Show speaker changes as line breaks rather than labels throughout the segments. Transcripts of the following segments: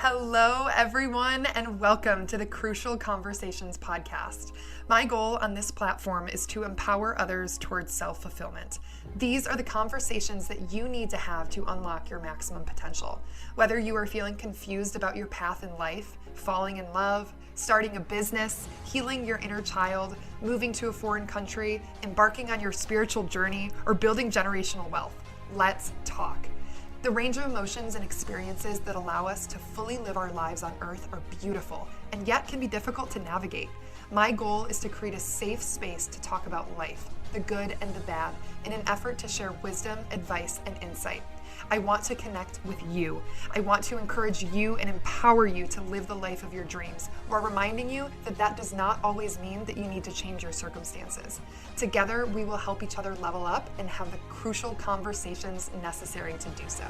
Hello, everyone, and welcome to the Crucial Conversations podcast. My goal on this platform is to empower others towards self-fulfillment. These are the conversations that you need to have to unlock your maximum potential. Whether you are feeling confused about your path in life, falling in love, starting a business, healing your inner child, moving to a foreign country, embarking on your spiritual journey, or building generational wealth, let's talk. The range of emotions and experiences that allow us to fully live our lives on Earth are beautiful and yet can be difficult to navigate. My goal is to create a safe space to talk about life, the good and the bad, in an effort to share wisdom, advice, and insight. I want to connect with you. I want to encourage you and empower you to live the life of your dreams, while reminding you that that does not always mean that you need to change your circumstances. Together, we will help each other level up and have the crucial conversations necessary to do so.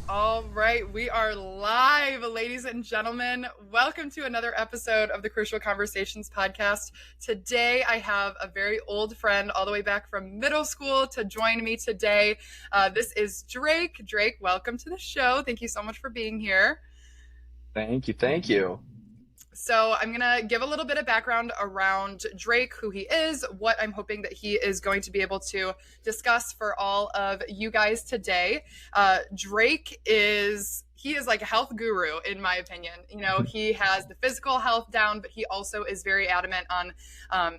All right, we are live, ladies and gentlemen. Welcome to another episode of the Crucial Conversations podcast. Today, I have a very old friend all the way back from middle school to join me today. This is Drake. Drake, welcome to the show. Thank you so much for being here.
Thank you.
So I'm going to give a little bit of background around Drake, who he is, what I'm hoping that he is going to be able to discuss for all of you guys today. Drake is like a health guru, in my opinion. You know, he has the physical health down, but he also is very adamant on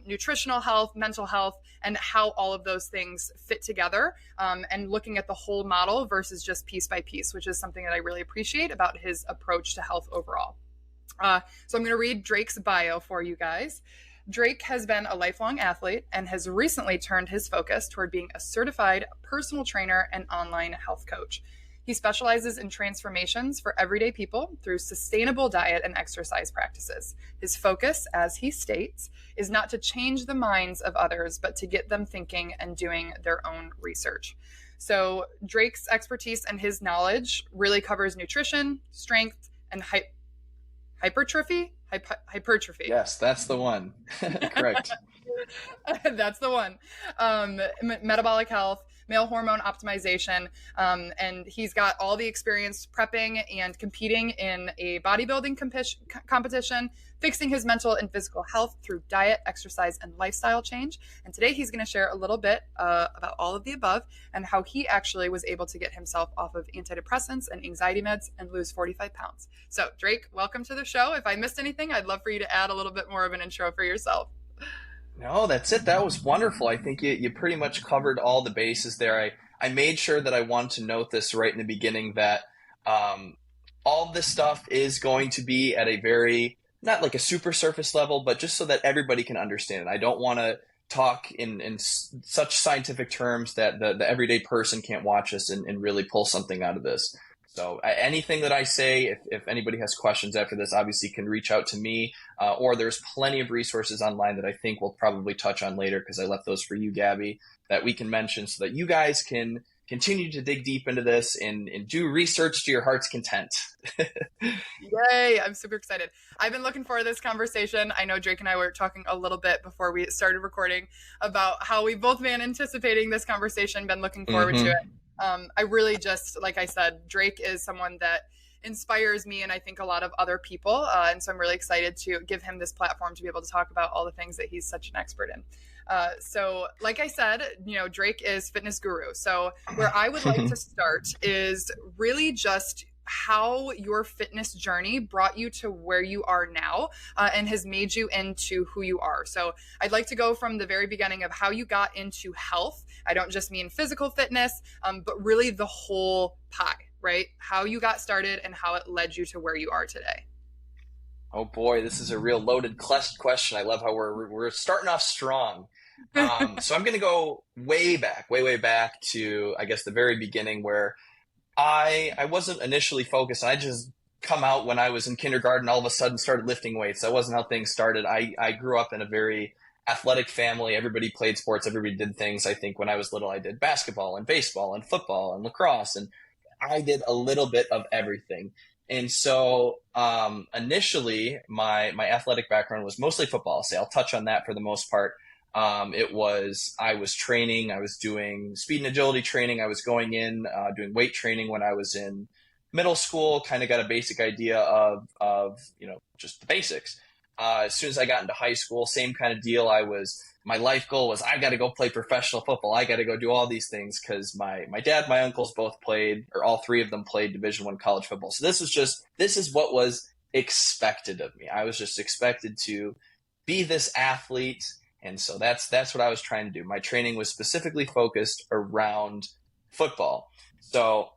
nutritional health, mental health, and how all of those things fit together, and looking at the whole model versus just piece by piece, which is something that I really appreciate about his approach to health overall. So I'm going to read Drake's bio for you guys. Drake has been a lifelong athlete and has recently turned his focus toward being a certified personal trainer and online health coach. He specializes in transformations for everyday people through sustainable diet and exercise practices. His focus, as he states, is not to change the minds of others, but to get them thinking and doing their own research. So Drake's expertise and his knowledge really covers nutrition, strength, and hypertrophy.
Yes, that's the one. Correct.
That's the one. Metabolic health, male hormone optimization, and he's got all the experience prepping and competing in a bodybuilding competition, fixing his mental and physical health through diet, exercise, and lifestyle change. And today he's going to share a little bit about all of the above and how he actually was able to get himself off of antidepressants and anxiety meds and lose 45 pounds. So Drake, welcome to the show. If I missed anything, I'd love for you to add a little bit more of an intro for yourself.
No, that's it. That was wonderful. I think you pretty much covered all the bases there. I made sure that I wanted to note this right in the beginning that all this stuff is going to be at a very, not like a super surface level, but just so that everybody can understand it. I don't want to talk in such scientific terms that the everyday person can't watch us and really pull something out of this. So anything that I say, if anybody has questions after this, obviously can reach out to me, or there's plenty of resources online that I think we'll probably touch on later because I left those for you, Gabby, that we can mention so that you guys can continue to dig deep into this and do research to your heart's content.
Yay, I'm super excited. I've been looking forward to this conversation. I know Drake and I were talking a little bit before we started recording about how we've both been anticipating this conversation, been looking forward to it. I really just, like I said, Drake is someone that inspires me and I think a lot of other people. And so I'm really excited to give him this platform to be able to talk about all the things that he's such an expert in. So like I said, you know, Drake is fitness guru. So where I would like to start is really just how your fitness journey brought you to where you are now, and has made you into who you are. So I'd like to go from the very beginning of how you got into health. I don't just mean physical fitness, but really the whole pie, right? How you got started and how it led you to where you are today.
Oh boy, this is a real loaded question. I love how we're starting off strong. So I'm going to go way back to, I guess, the very beginning where I wasn't initially focused. I just come out when I was in kindergarten, all of a sudden started lifting weights. That wasn't how things started. I grew up in a very athletic family. Everybody played sports. Everybody did things. I think when I was little, I did basketball and baseball and football and lacrosse. And I did a little bit of everything. And so initially, my athletic background was mostly football. So I'll touch on that for the most part. I was training, I was doing speed and agility training. I was going in, doing weight training when I was in middle school, kind of got a basic idea of just the basics. As soon as I got into high school, same kind of deal. My life goal was I got to go play professional football. I got to go do all these things because my dad, my uncles both played, or all three of them played Division I college football. So this is what was expected of me. I was just expected to be this athlete. And so that's what I was trying to do. My training was specifically focused around football. So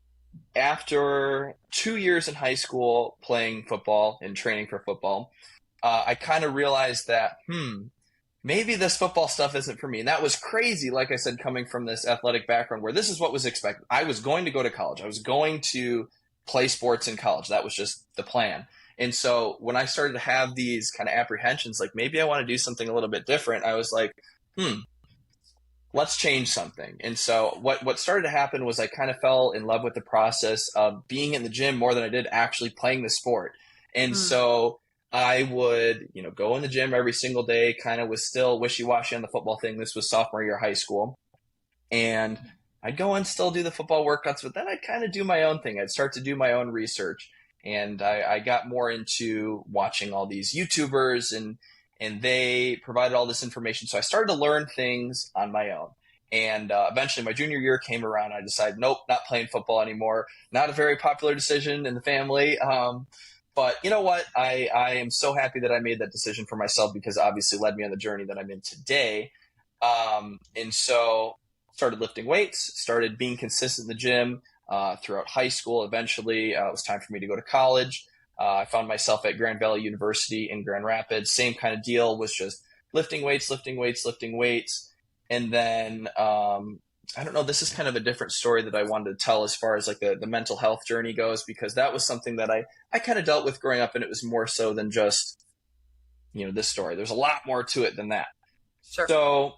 after 2 years in high school playing football and training for football, I kind of realized that, maybe this football stuff isn't for me. And that was crazy, like I said, coming from this athletic background where this is what was expected. I was going to go to college. I was going to play sports in college. That was just the plan. And so when I started to have these kind of apprehensions, like maybe I want to do something a little bit different, I was like, let's change something. And so what started to happen was I kind of fell in love with the process of being in the gym more than I did actually playing the sport. And so I would, go in the gym every single day, kind of was still wishy-washy on the football thing. This was sophomore year of high school. And I'd go and still do the football workouts, but then I'd kind of do my own thing. I'd start to do my own research. And I got more into watching all these YouTubers and they provided all this information. So I started to learn things on my own. And eventually my junior year came around. I decided, nope, not playing football anymore. Not a very popular decision in the family. But you know what? I am so happy that I made that decision for myself because it obviously led me on the journey that I'm in today. And so started lifting weights, started being consistent in the gym throughout high school. Eventually, it was time for me to go to college. I found myself at Grand Valley University in Grand Rapids. Same kind of deal, was just lifting weights. And then, I don't know, this is kind of a different story that I wanted to tell as far as like the mental health journey goes, because that was something that I kind of dealt with growing up, and it was more so than just, this story. There's a lot more to it than that.
Sure.
So,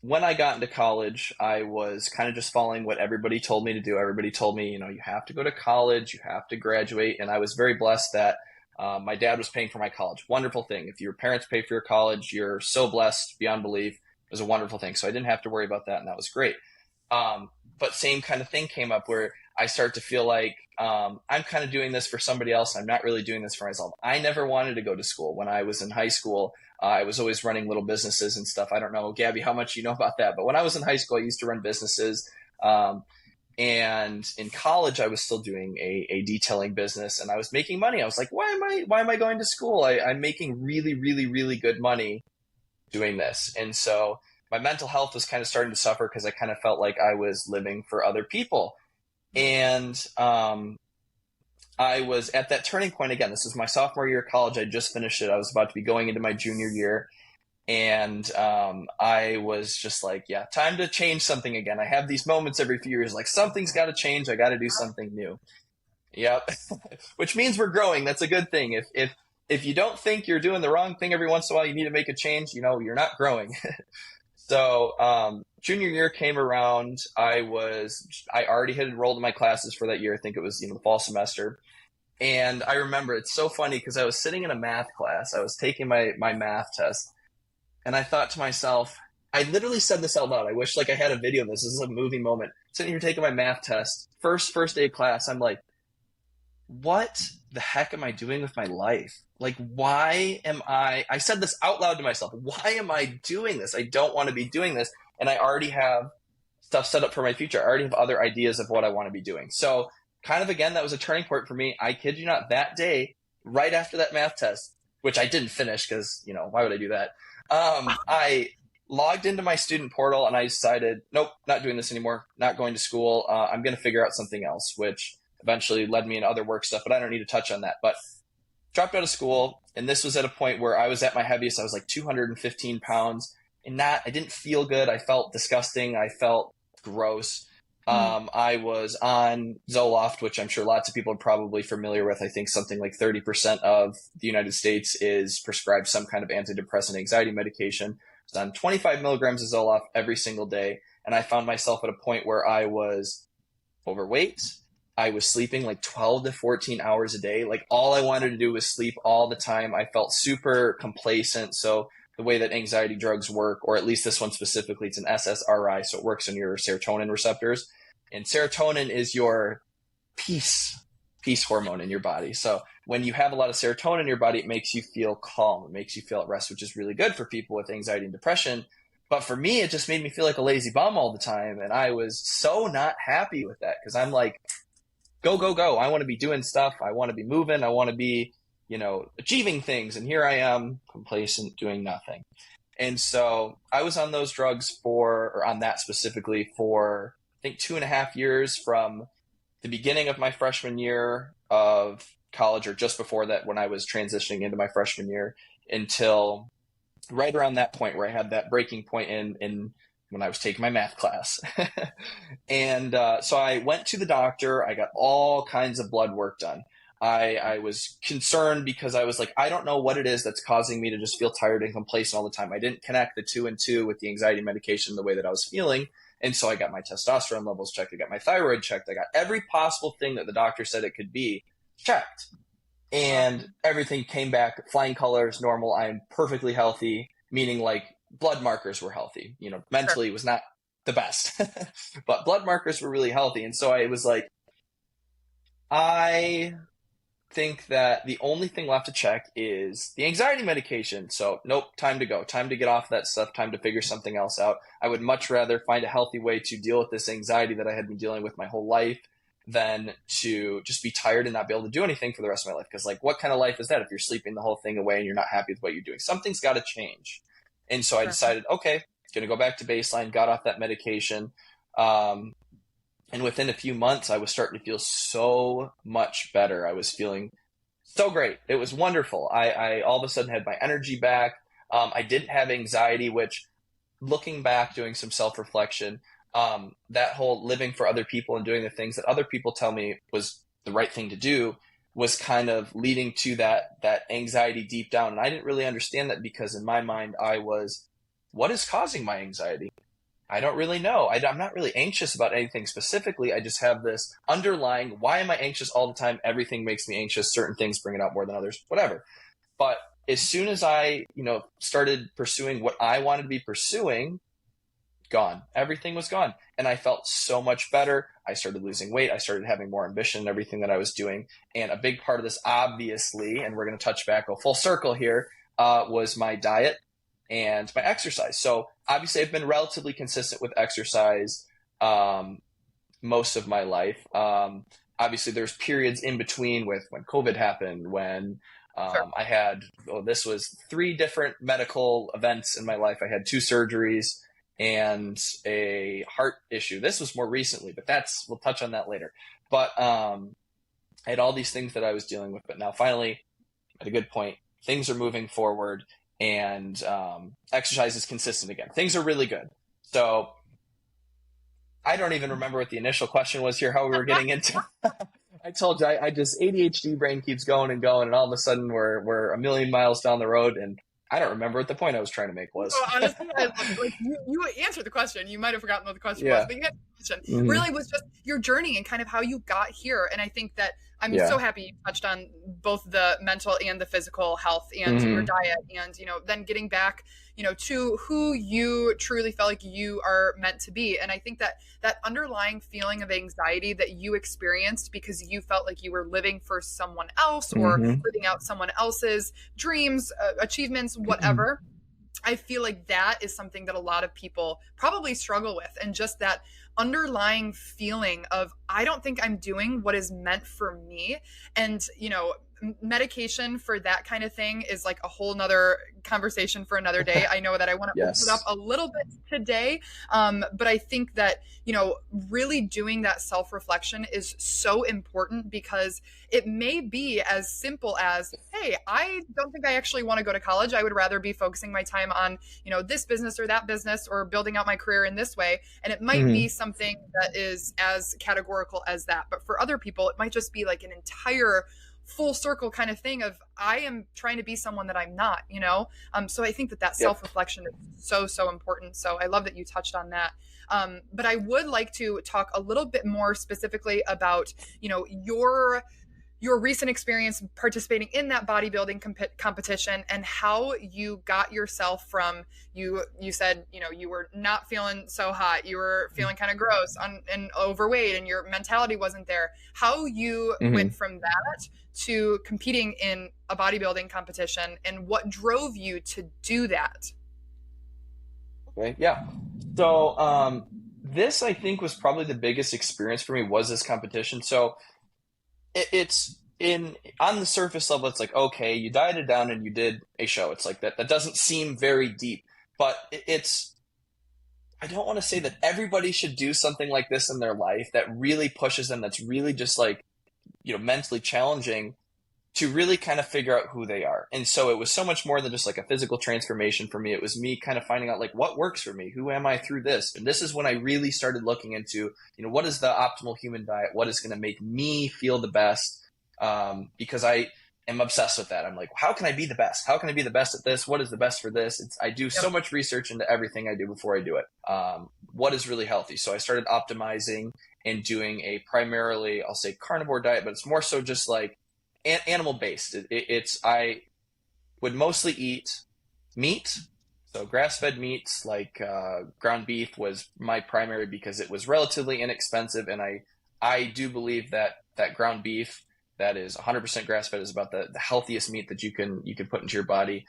when I got into college, I was kind of just following what everybody told me to do. Everybody told me, you have to go to college, you have to graduate. And I was very blessed that my dad was paying for my college. Wonderful thing. If your parents pay for your college, you're so blessed beyond belief. It was a wonderful thing. So I didn't have to worry about that, and that was great. But same kind of thing came up where I start to feel like I'm kind of doing this for somebody else. I'm not really doing this for myself. I never wanted to go to school. When I was in high school, I was always running little businesses and stuff. I don't know, Gabby, how much you know about that. But when I was in high school, I used to run businesses. And in college, I was still doing a detailing business, and I was making money. I was like, why am I going to school? I'm making really, really, really good money doing this. And so my mental health was kind of starting to suffer because I kind of felt like I was living for other people. And I was at that turning point again. This is my sophomore year of college. I just finished it. I was about to be going into my junior year. And I was just like, yeah, time to change something again. I have these moments every few years, like something's got to change. I got to do something new. Yep. Which means we're growing. That's a good thing. If you don't think you're doing the wrong thing every once in a while, you need to make a change, you're not growing. So junior year came around. I already had enrolled in my classes for that year. I think it was the fall semester. And I remember it's so funny because I was sitting in a math class. I was taking my math test. And I thought to myself, I literally said this out loud. I wish I had a video of this. This is a moving moment. Sitting here taking my math test. First day of class, I'm like, what the heck am I doing with my life? Like, why am I said this out loud to myself. Why am I doing this? I don't want to be doing this. And I already have stuff set up for my future. I already have other ideas of what I want to be doing. So kind of, again, that was a turning point for me. I kid you not, that day, right after that math test, which I didn't finish because, why would I do that? I logged into my student portal and I decided, nope, not doing this anymore. Not going to school. I'm going to figure out something else, which eventually led me into other work stuff, but I don't need to touch on that. But dropped out of school, and this was at a point where I was at my heaviest. I was like 215 pounds, and I didn't feel good. I felt disgusting. I felt gross. I was on Zoloft, which I'm sure lots of people are probably familiar with. I think something like 30% of the United States is prescribed some kind of antidepressant anxiety medication. I was on 25 milligrams of Zoloft every single day, and I found myself at a point where I was overweight. I was sleeping like 12 to 14 hours a day. Like all I wanted to do was sleep all the time. I felt super complacent. So the way that anxiety drugs work, or at least this one specifically, it's an SSRI. So it works on your serotonin receptors. And serotonin is your peace hormone in your body. So when you have a lot of serotonin in your body, it makes you feel calm. It makes you feel at rest, which is really good for people with anxiety and depression. But for me, it just made me feel like a lazy bum all the time. And I was so not happy with that because I'm like, go, go, go. I want to be doing stuff. I want to be moving. I want to be, achieving things. And here I am, complacent, doing nothing. And so I was on those drugs or on that specifically for, I think, 2.5 years from the beginning of my freshman year of college, or just before that when I was transitioning into my freshman year, until right around that point where I had that breaking point in when I was taking my math class. And so I went to the doctor. I got all kinds of blood work done. I was concerned because I was like, I don't know what it is that's causing me to just feel tired and complacent all the time. I didn't connect the 2 and 2 with the anxiety medication the way that I was feeling. And so I got my testosterone levels checked. I got my thyroid checked. I got every possible thing that the doctor said it could be checked. And everything came back flying colors, normal. I'm perfectly healthy, meaning like blood markers were healthy. Mentally it was not the best, but blood markers were really healthy. And so I was like, I think that the only thing left to check is the anxiety medication. So nope, time to go, time to get off that stuff, time to figure something else out. I would much rather find a healthy way to deal with this anxiety that I had been dealing with my whole life than to just be tired and not be able to do anything for the rest of my life. Because like, what kind of life is that if you're sleeping the whole thing away and you're not happy with what you're doing? Something's got to change. And so I decided, okay, going to go back to baseline, got off that medication. And within a few months, I was starting to feel so much better. I was feeling so great. It was wonderful. I all of a sudden had my energy back. I didn't have anxiety, which, looking back, doing some self-reflection, that whole living for other people and doing the things that other people tell me was the right thing to do was kind of leading to that anxiety deep down. And I didn't really understand that because in my mind, what is causing my anxiety? I don't really know. I'm not really anxious about anything specifically. I just have this underlying, why am I anxious all the time? Everything makes me anxious. Certain things bring it out more than others, whatever. But as soon as I, started pursuing what I wanted to be pursuing, gone. Everything was gone. And I felt so much better. I started losing weight. I started having more ambition in everything that I was doing. And a big part of this, obviously, and we're going to touch back a full circle here, was my diet and my exercise. So obviously I've been relatively consistent with exercise most of my life. Obviously there's periods in between with when COVID happened, when I had, this was 3 different medical events in my life. I had 2 surgeries and a heart issue. This was more recently, but we'll touch on that later. But I had all these things that I was dealing with, but now finally at a good point, things are moving forward. And exercise is consistent again. Things are really good. So I don't even remember what the initial question was here, how we were getting into. I told you, I just ADHD brain keeps going and going, and all of a sudden we're a million miles down the road, and I don't remember what the point I was trying to make was.
Well, honestly, you answered the question. You might have forgotten what the question was, but you answered the question. Mm-hmm. Really was just your journey and kind of how you got here. And I think that I'm so happy you touched on both the mental and the physical health and your diet and, then getting back, to who you truly felt like you are meant to be. And I think that underlying feeling of anxiety that you experienced because you felt like you were living for someone else or living out someone else's dreams, achievements, whatever. I feel like that is something that a lot of people probably struggle with. And just that underlying feeling of, I don't think I'm doing what is meant for me. And, medication for that kind of thing is like a whole nother conversation for another day. I know that I want to open it up a little bit today. But I think that, really doing that self-reflection is so important because it may be as simple as, hey, I don't think I actually want to go to college. I would rather be focusing my time on, this business or that business or building out my career in this way. And it might be something that is as categorical as that. But for other people, it might just be like an entire full circle kind of thing of I am trying to be someone that I'm not, so I think that self-reflection is so important. So I love that you touched on that. But I would like to talk a little bit more specifically about, your your recent experience participating in that bodybuilding competition and how you got yourself from you said, you were not feeling so hot, you were feeling kind of gross and overweight, and your mentality wasn't there, how you went from that to competing in a bodybuilding competition and what drove you to do that.
Okay, yeah. So this, I think, was probably the biggest experience for me, was this competition. So it's in on the surface level, it's like, okay, you dieted down and you did a show. It's like that doesn't seem very deep, but it's, I don't want to say that everybody should do something like this in their life that really pushes them, that's really just like, mentally challenging, to really kind of figure out who they are. And so it was so much more than just like a physical transformation for me. It was me kind of finding out like what works for me, who am I through this. And this is when I really started looking into, what is the optimal human diet? What is going to make me feel the best? Because I am obsessed with that. I'm like, how can I be the best? How can I be the best at this? What is the best for this? I do so much research into everything I do before I do it. What is really healthy? So I started optimizing and doing a primarily, I'll say, carnivore diet, but it's more so just like animal based. I would mostly eat meat. So grass-fed meats like ground beef was my primary because it was relatively inexpensive. And I do believe that ground beef that is 100% grass-fed is about the healthiest meat that you can put into your body.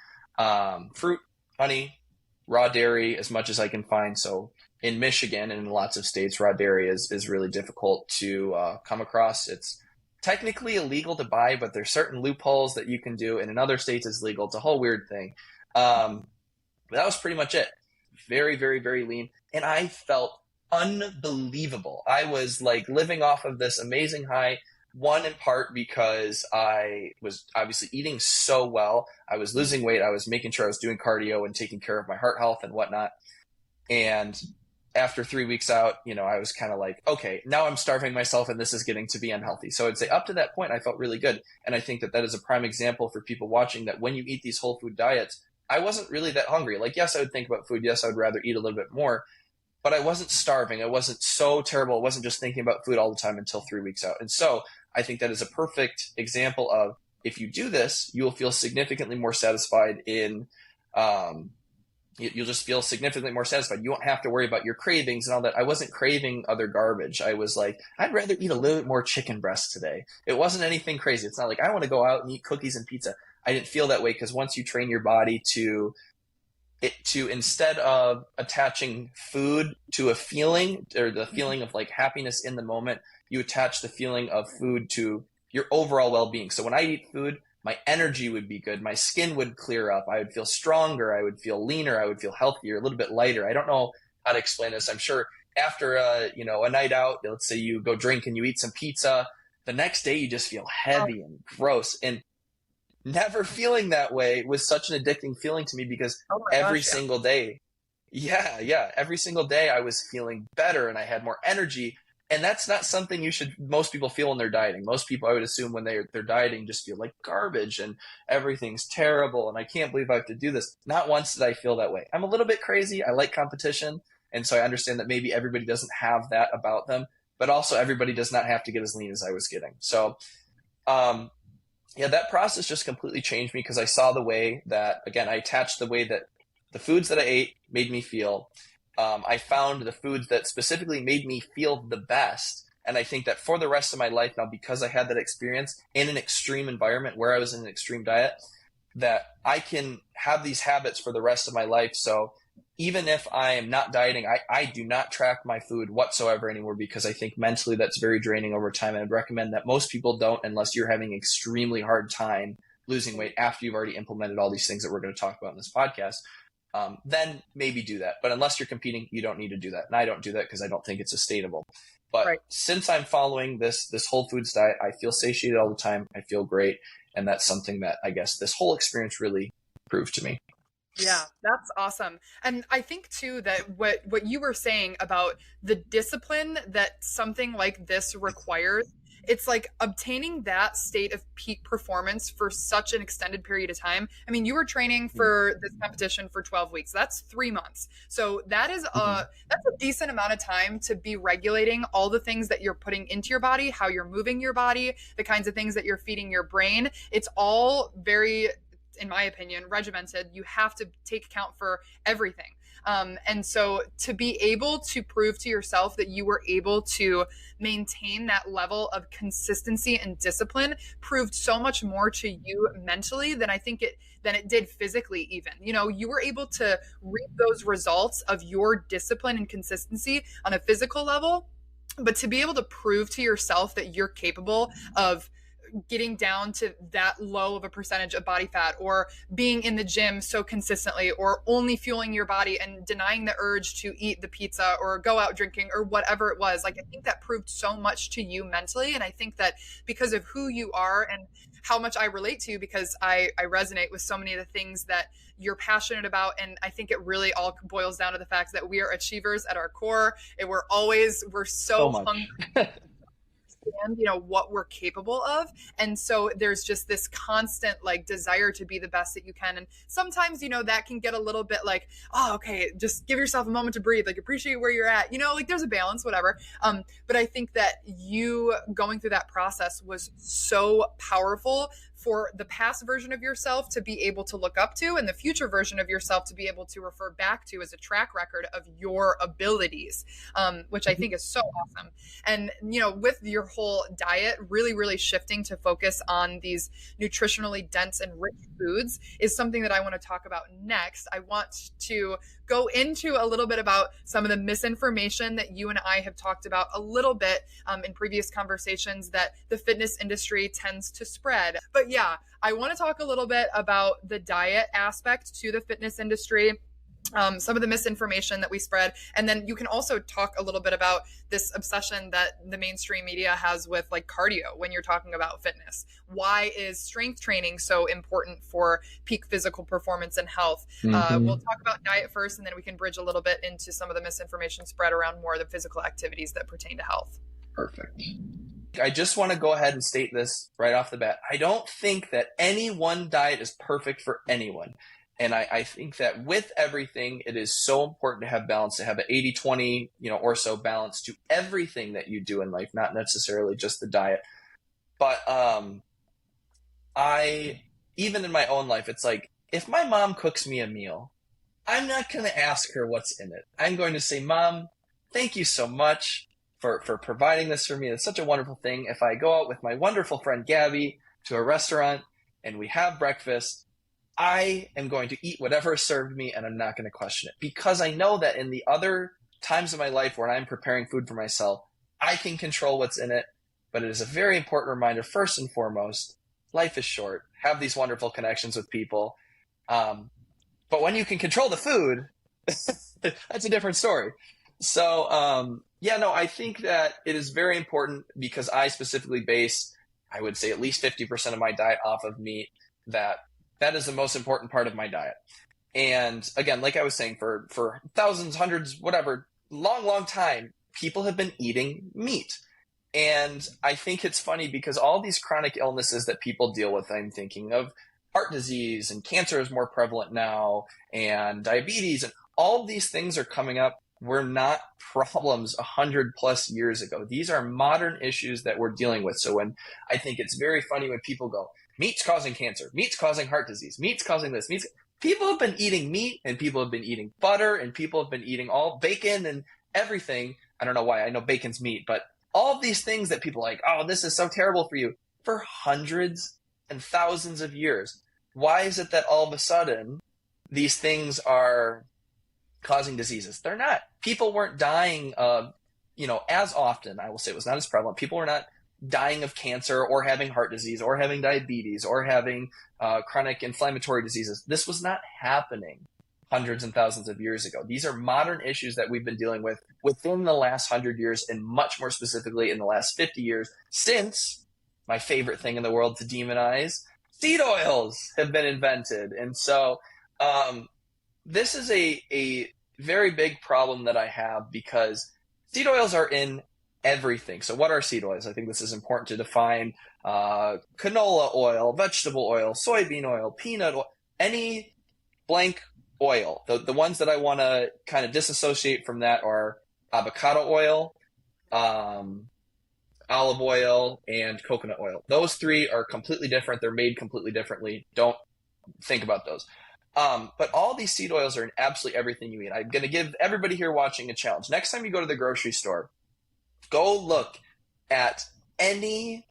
Fruit, honey, raw dairy, as much as I can find. So in Michigan and in lots of states, raw dairy is really difficult to come across. It's technically illegal to buy, but there's certain loopholes that you can do. And in other states, it's legal. It's a whole weird thing. But that was pretty much it. Very, very, very lean. And I felt unbelievable. I was like living off of this amazing high. One, in part because I was obviously eating so well. I was losing weight. I was making sure I was doing cardio and taking care of my heart health and whatnot. And after 3 weeks out, I was kind of like, okay, now I'm starving myself and this is getting to be unhealthy. So I'd say up to that point, I felt really good. And I think that is a prime example for people watching, that when you eat these whole food diets, I wasn't really that hungry. Like, yes, I would think about food. Yes, I would rather eat a little bit more, but I wasn't starving. I wasn't so terrible. I wasn't just thinking about food all the time until 3 weeks out. And so I think that is a perfect example of, if you do this, you will feel significantly more satisfied you'll just feel significantly more satisfied. You won't have to worry about your cravings and all that. I wasn't craving other garbage. I was like, I'd rather eat a little bit more chicken breast today. It wasn't anything crazy. It's not like I want to go out and eat cookies and pizza. I didn't feel that way, because once you train your body to instead of attaching food to a feeling, or the feeling of like happiness in the moment, you attach the feeling of food to your overall well-being. So when I eat food, my energy would be good. My skin would clear up. I would feel stronger. I would feel leaner. I would feel healthier, a little bit lighter. I don't know how to explain this. I'm sure after a night out, let's say you go drink and you eat some pizza, the next day you just feel heavy and gross. And never feeling that way was such an addicting feeling to me, because every single day, every single day I was feeling better and I had more energy. And that's not something most people feel when they're dieting. Most people, I would assume, when they're dieting, just feel like garbage and everything's terrible and I can't believe I have to do this. Not once did I feel that way. I'm a little bit crazy. I like competition. And so I understand that maybe everybody doesn't have that about them, but also everybody does not have to get as lean as I was getting. So, that process just completely changed me, because I saw the way that, again, I attached the way that the foods that I ate made me feel. I found the foods that specifically made me feel the best. And I think that for the rest of my life now, because I had that experience in an extreme environment where I was in an extreme diet, that I can have these habits for the rest of my life. So even if I am not dieting, I do not track my food whatsoever anymore, because I think mentally that's very draining over time. And I'd recommend that most people don't, unless you're having an extremely hard time losing weight after you've already implemented all these things that we're going to talk about in this podcast. Then maybe do that. But unless you're competing, you don't need to do that. And I don't do that because I don't think it's sustainable. But since I'm following this whole foods diet, I feel satiated all the time. I feel great. And that's something that I guess this whole experience really proved to me.
Yeah, that's awesome. And I think too that what you were saying about the discipline that something like this requires it's like obtaining that state of peak performance for such an extended period of time. I mean, you were training for this competition for 12 weeks. That's 3 months. So that's a decent amount of time to be regulating all the things that you're putting into your body, how you're moving your body, the kinds of things that you're feeding your brain. It's all very, in my opinion, regimented. You have to take account for everything. And so to be able to prove to yourself that you were able to maintain that level of consistency and discipline proved so much more to you mentally than it did physically even. You know, you were able to reap those results of your discipline and consistency on a physical level, but to be able to prove to yourself that you're capable of getting down to that low of a percentage of body fat, or being in the gym so consistently, or only fueling your body and denying the urge to eat the pizza or go out drinking or whatever it was. Like, I think that proved so much to you mentally. And I think that because of who you are and how much I relate to you, because I resonate with so many of the things that you're passionate about. And I think it really all boils down to the fact that we are achievers at our core, and we're so hungry understand, you know, what we're capable of. And so there's just this constant like desire to be the best that you can. And sometimes, you know, that can get a little bit like, oh, okay, just give yourself a moment to breathe, like appreciate where you're at, you know, like there's a balance, whatever. But I think that you going through that process was so powerful for the past version of yourself to be able to look up to, and the future version of yourself to be able to refer back to as a track record of your abilities, which I think is so awesome. And, you know, with your whole diet really, really shifting to focus on these nutritionally dense and rich foods is something that I want to talk about next. I want to go into a little bit about some of the misinformation that you and I have talked about a little bit in previous conversations that the fitness industry tends to spread. But yeah, I want to talk a little bit about the diet aspect to the fitness industry. Some of the misinformation that we spread. And then you can also talk a little bit about this obsession that the mainstream media has with like cardio when you're talking about fitness. Why is strength training so important for peak physical performance and health? We'll talk about diet first, and then we can bridge a little bit into some of the misinformation spread around more of the physical activities that pertain to health.
Perfect. I just want to go ahead and state this right off the bat. I don't think that any one diet is perfect for anyone. And I think that with everything, it is so important to have balance, to have an 80-20, or so balance to everything that you do in life, not necessarily just the diet. But even in my own life, it's like, if my mom cooks me a meal, I'm not going to ask her what's in it. I'm going to say, Mom, thank you so much for providing this for me. It's such a wonderful thing. If I go out with my wonderful friend Gabby to a restaurant and we have breakfast, I am going to eat whatever is served me, and I'm not going to question it, because I know that in the other times of my life where I'm preparing food for myself, I can control what's in it. But it is a very important reminder, first and foremost, life is short. Have these wonderful connections with people. But when you can control the food, that's a different story. So, I think that it is very important, because I specifically base, I would say, at least 50% of my diet off of meat. That is the most important part of my diet. And again, like I was saying, for thousands, hundreds, whatever, long time, people have been eating meat. And I think it's funny because all these chronic illnesses that people deal with, I'm thinking of heart disease, and cancer is more prevalent now, and diabetes, and all these things are coming up were not problems 100+ years ago. These are modern issues that we're dealing with. So when I think it's very funny when people go, meat's causing cancer, meat's causing heart disease, meat's causing this, people have been eating meat, and people have been eating butter, and people have been eating all bacon and everything. I don't know why. I know bacon's meat, but all of these things that people are like, oh, this is so terrible for you, for hundreds and thousands of years. Why is it that all of a sudden these things are causing diseases? They're not. People weren't dying as often. I will say it was not as prevalent. People were not dying of cancer or having heart disease or having diabetes or having chronic inflammatory diseases. This was not happening hundreds and thousands of years ago. These are modern issues that we've been dealing with within the last 100 years, and much more specifically in the last 50 years, since my favorite thing in the world to demonize, seed oils, have been invented. And so this is a very big problem that I have, because seed oils are in everything. So what are seed oils? I think this is important to define. Canola oil, vegetable oil, soybean oil, peanut oil, any blank oil. The ones that I want to kind of disassociate from that are avocado oil, olive oil, and coconut oil. Those three are completely different. They're made completely differently. Don't think about those. But all these seed oils are in absolutely everything you eat. I'm going to give everybody here watching a challenge. Next time you go to the grocery store, go look at any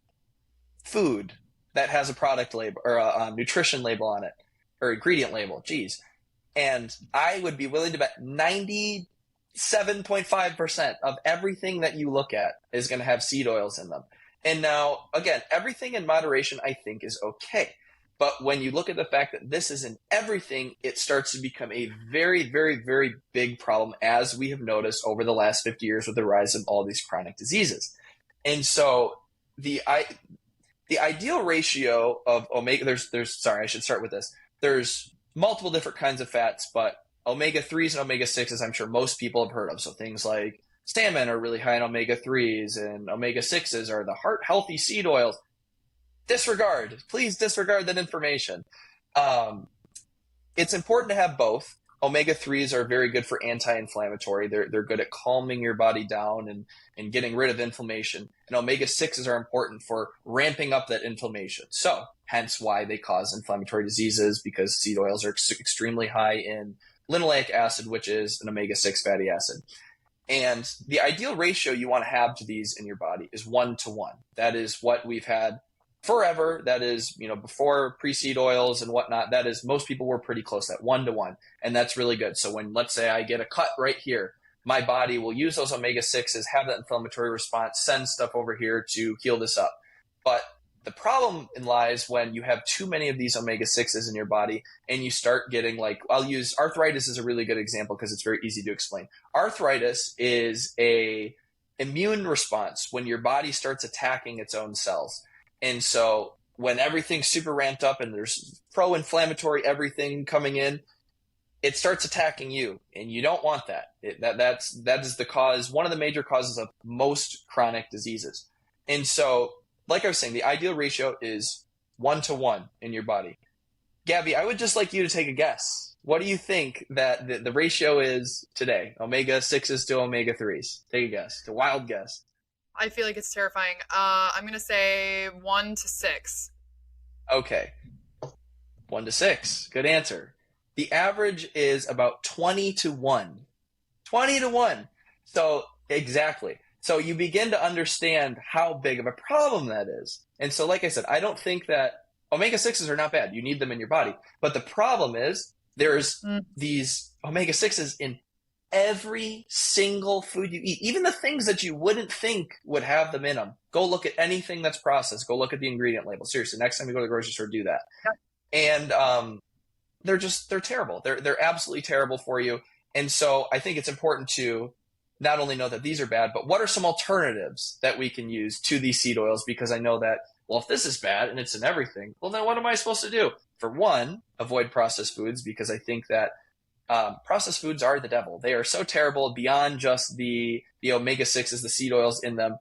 food that has a product label or a nutrition label on it or ingredient label. Geez. And I would be willing to bet 97.5% of everything that you look at is going to have seed oils in them. And now, again, everything in moderation, I think, is okay. But when you look at the fact that this is in everything, it starts to become a very, very, very big problem, as we have noticed over the last 50 years with the rise of all these chronic diseases. And so the ideal ratio of omega, sorry, I should start with this. There's multiple different kinds of fats, but omega-3s and omega-6s, I'm sure most people have heard of. So things like salmon are really high in omega-3s, and omega-6s are the heart-healthy seed oils. Please disregard that information. It's important to have both. Omega-3s are very good for anti-inflammatory. They're good at calming your body down and getting rid of inflammation. And omega-6s are important for ramping up that inflammation. So hence why they cause inflammatory diseases, because seed oils are extremely high in linoleic acid, which is an omega-6 fatty acid. And the ideal ratio you want to have to these in your body is 1-to-1. That is what we've had forever. That is, before pre-seed oils and whatnot, that is, most people were pretty close to that 1-to-1. And that's really good. So when, let's say I get a cut right here, my body will use those omega-6s, have that inflammatory response, send stuff over here to heal this up. But the problem lies when you have too many of these omega-6s in your body and you start getting, like, I'll use arthritis as a really good example because it's very easy to explain. Arthritis is a immune response when your body starts attacking its own cells. And so when everything's super ramped up and there's pro-inflammatory everything coming in, it starts attacking you, and you don't want that. That is the cause, one of the major causes of most chronic diseases. And so, like I was saying, the ideal ratio is 1-to-1 in your body. Gabby, I would just like you to take a guess. What do you think that the ratio is today? Omega-6s to omega-3s. Take a guess. It's a wild guess.
I feel like it's terrifying. I'm going to say 1-to-6.
Okay. 1-to-6. Good answer. The average is about 20-to-1. 20-to-1. So, exactly. So you begin to understand how big of a problem that is. And so, like I said, I don't think that omega-6s are not bad. You need them in your body. But the problem is there's these omega-6s in every single food you eat, even the things that you wouldn't think would have them in them. Go look at anything that's processed. Go look at the ingredient label. Seriously, next time you go to the grocery store, do that. Yeah. And they're terrible. They're absolutely terrible for you. And so I think it's important to not only know that these are bad, but what are some alternatives that we can use to these seed oils? Because I know that, well, if this is bad and it's in everything, well, then what am I supposed to do? For one, avoid processed foods, because I think that processed foods are the devil. They are so terrible beyond just the omega-6s, the seed oils in them.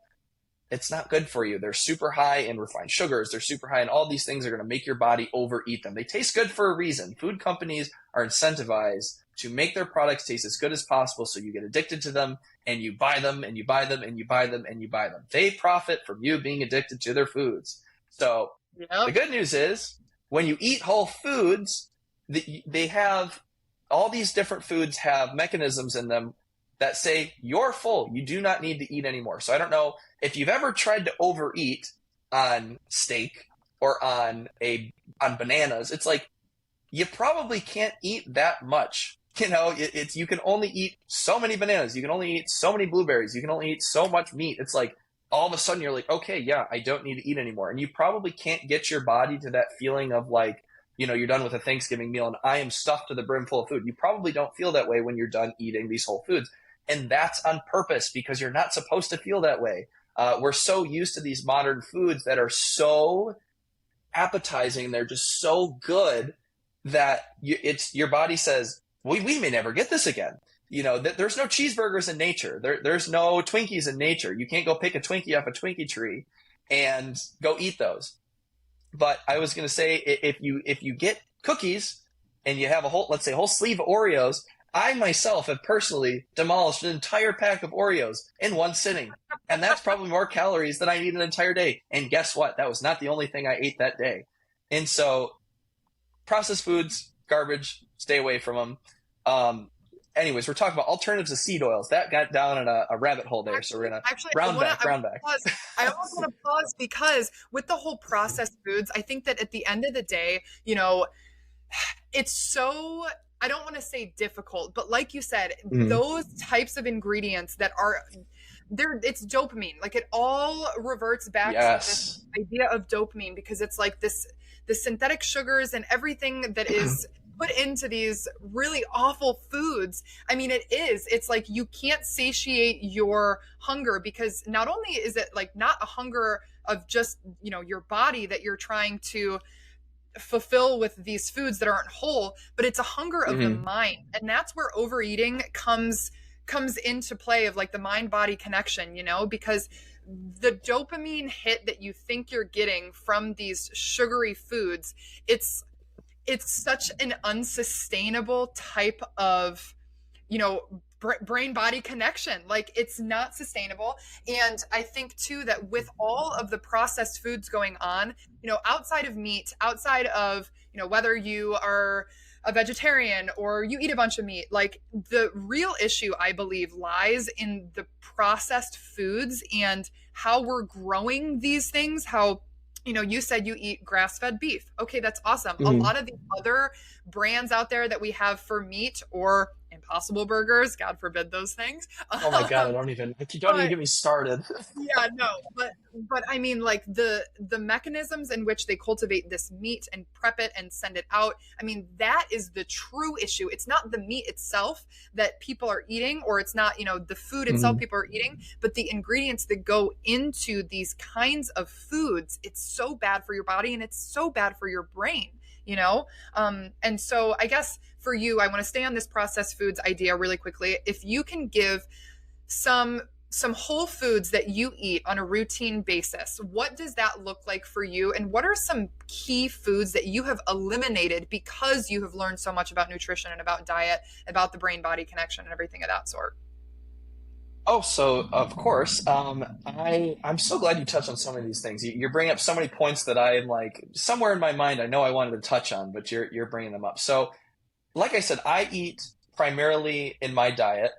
It's not good for you. They're super high in refined sugars. They're super high in all these things that are going to make your body overeat them. They taste good for a reason. Food companies are incentivized to make their products taste as good as possible, so you get addicted to them and you buy them and you buy them and you buy them and you buy them. They profit from you being addicted to their foods. So The good news is when you eat whole foods, they have all these different foods have mechanisms in them that say you're full. You do not need to eat anymore. So I don't know if you've ever tried to overeat on steak or on bananas. It's like you probably can't eat that much. You can only eat so many bananas. You can only eat so many blueberries. You can only eat so much meat. It's like all of a sudden you're like, okay, yeah, I don't need to eat anymore. And you probably can't get your body to that feeling of like, you're done with a Thanksgiving meal and I am stuffed to the brim full of food. You probably don't feel that way when you're done eating these whole foods. And that's on purpose because you're not supposed to feel that way. We're so used to these modern foods that are so appetizing. They're just so good that your body says, we may never get this again. there's no cheeseburgers in nature. There's no Twinkies in nature. You can't go pick a Twinkie off a Twinkie tree and go eat those. But I was going to say, if you get cookies and you have let's say a whole sleeve of Oreos, I myself have personally demolished an entire pack of Oreos in one sitting. And that's probably more calories than I need an entire day. And guess what? That was not the only thing I ate that day. And so processed foods, garbage, stay away from them. Anyways, we're talking about alternatives to seed oils. That got down in a rabbit hole there. So we're going to round back.
I almost want to pause because with the whole processed foods, I think that at the end of the day, it's so, I don't want to say difficult, but like you said, those types of ingredients that are there, it's dopamine. Like it all reverts back to this idea of dopamine, because it's like the synthetic sugars and everything that is put into these really awful foods. I mean, it's like you can't satiate your hunger, because not only is it like not a hunger of just, your body that you're trying to fulfill with these foods that aren't whole, but it's a hunger of the mind. And that's where overeating comes into play, of like the mind body connection, because the dopamine hit that you think you're getting from these sugary foods, it's such an unsustainable type of, brain body connection. Like it's not sustainable. And I think too, that with all of the processed foods going on, outside of meat, outside of, whether you are a vegetarian or you eat a bunch of meat, like the real issue, I believe, lies in the processed foods and how we're growing these things, how you said you eat grass-fed beef. Okay, that's awesome. A lot of the other brands out there that we have for meat, or Impossible Burgers, God forbid those things.
Oh my God, don't even get me started.
Yeah, no, but I mean, like the mechanisms in which they cultivate this meat and prep it and send it out. I mean, that is the true issue. It's not the meat itself that people are eating, or it's not, the food itself people are eating, but the ingredients that go into these kinds of foods. It's so bad for your body, and it's so bad for your brain. And so I guess for you, I want to stay on this processed foods idea really quickly. If you can give some whole foods that you eat on a routine basis, what does that look like for you? And what are some key foods that you have eliminated because you have learned so much about nutrition and about diet, about the brain body connection and everything of that sort?
Oh, so of course, I'm so glad you touched on so many of these things. You're bringing up so many points that I'm like, somewhere in my mind, I know I wanted to touch on, but you're bringing them up. So, like I said, I eat primarily in my diet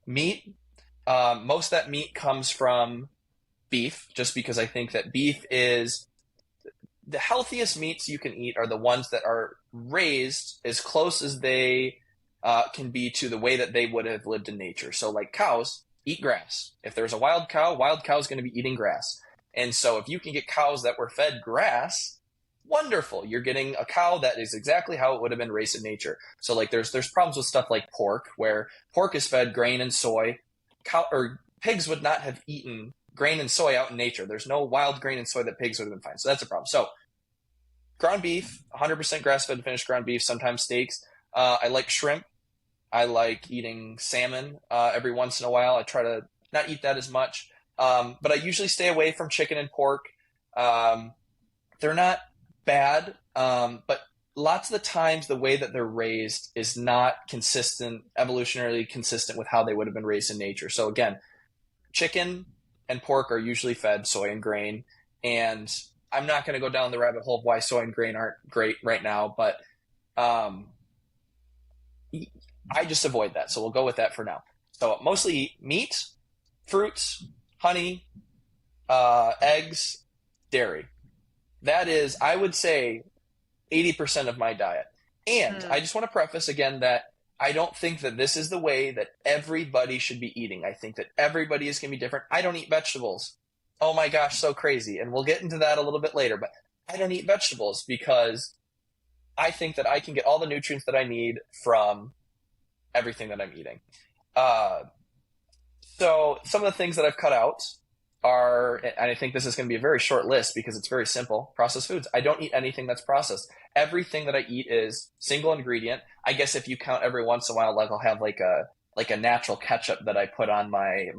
meat. Most of that meat comes from beef, just because I think that beef is the healthiest meats you can eat are the ones that are raised as close as they can be to the way that they would have lived in nature. So, like cows eat grass. If there's a wild cow is going to be eating grass. And so if you can get cows that were fed grass, wonderful. You're getting a cow that is exactly how it would have been raised in nature. So like there's problems with stuff like pork, where pork is fed grain and soy. Pigs would not have eaten grain and soy out in nature. There's no wild grain and soy that pigs would have been fine. So that's a problem. So ground beef, 100% grass-fed finished ground beef, sometimes steaks. I like shrimp. I like eating salmon every once in a while. I try to not eat that as much. But I usually stay away from chicken and pork. They're not bad, but lots of the times the way that they're raised is not evolutionarily consistent with how they would have been raised in nature. So again, chicken and pork are usually fed soy and grain. And I'm not going to go down the rabbit hole of why soy and grain aren't great right now, but I just avoid that. So we'll go with that for now. So mostly eat meat, fruits, honey, eggs, dairy. That is, I would say, 80% of my diet. And I just want to preface again that I don't think that this is the way that everybody should be eating. I think that everybody is going to be different. I don't eat vegetables. Oh my gosh, so crazy. And we'll get into that a little bit later. But I don't eat vegetables because I think that I can get all the nutrients that I need from everything that I'm eating. So some of the things that I've cut out are, and I think this is going to be a very short list because it's very simple, processed foods. I don't eat anything that's processed. Everything that I eat is single ingredient. I guess if you count every once in a while, like I'll have like like a natural ketchup that I put on my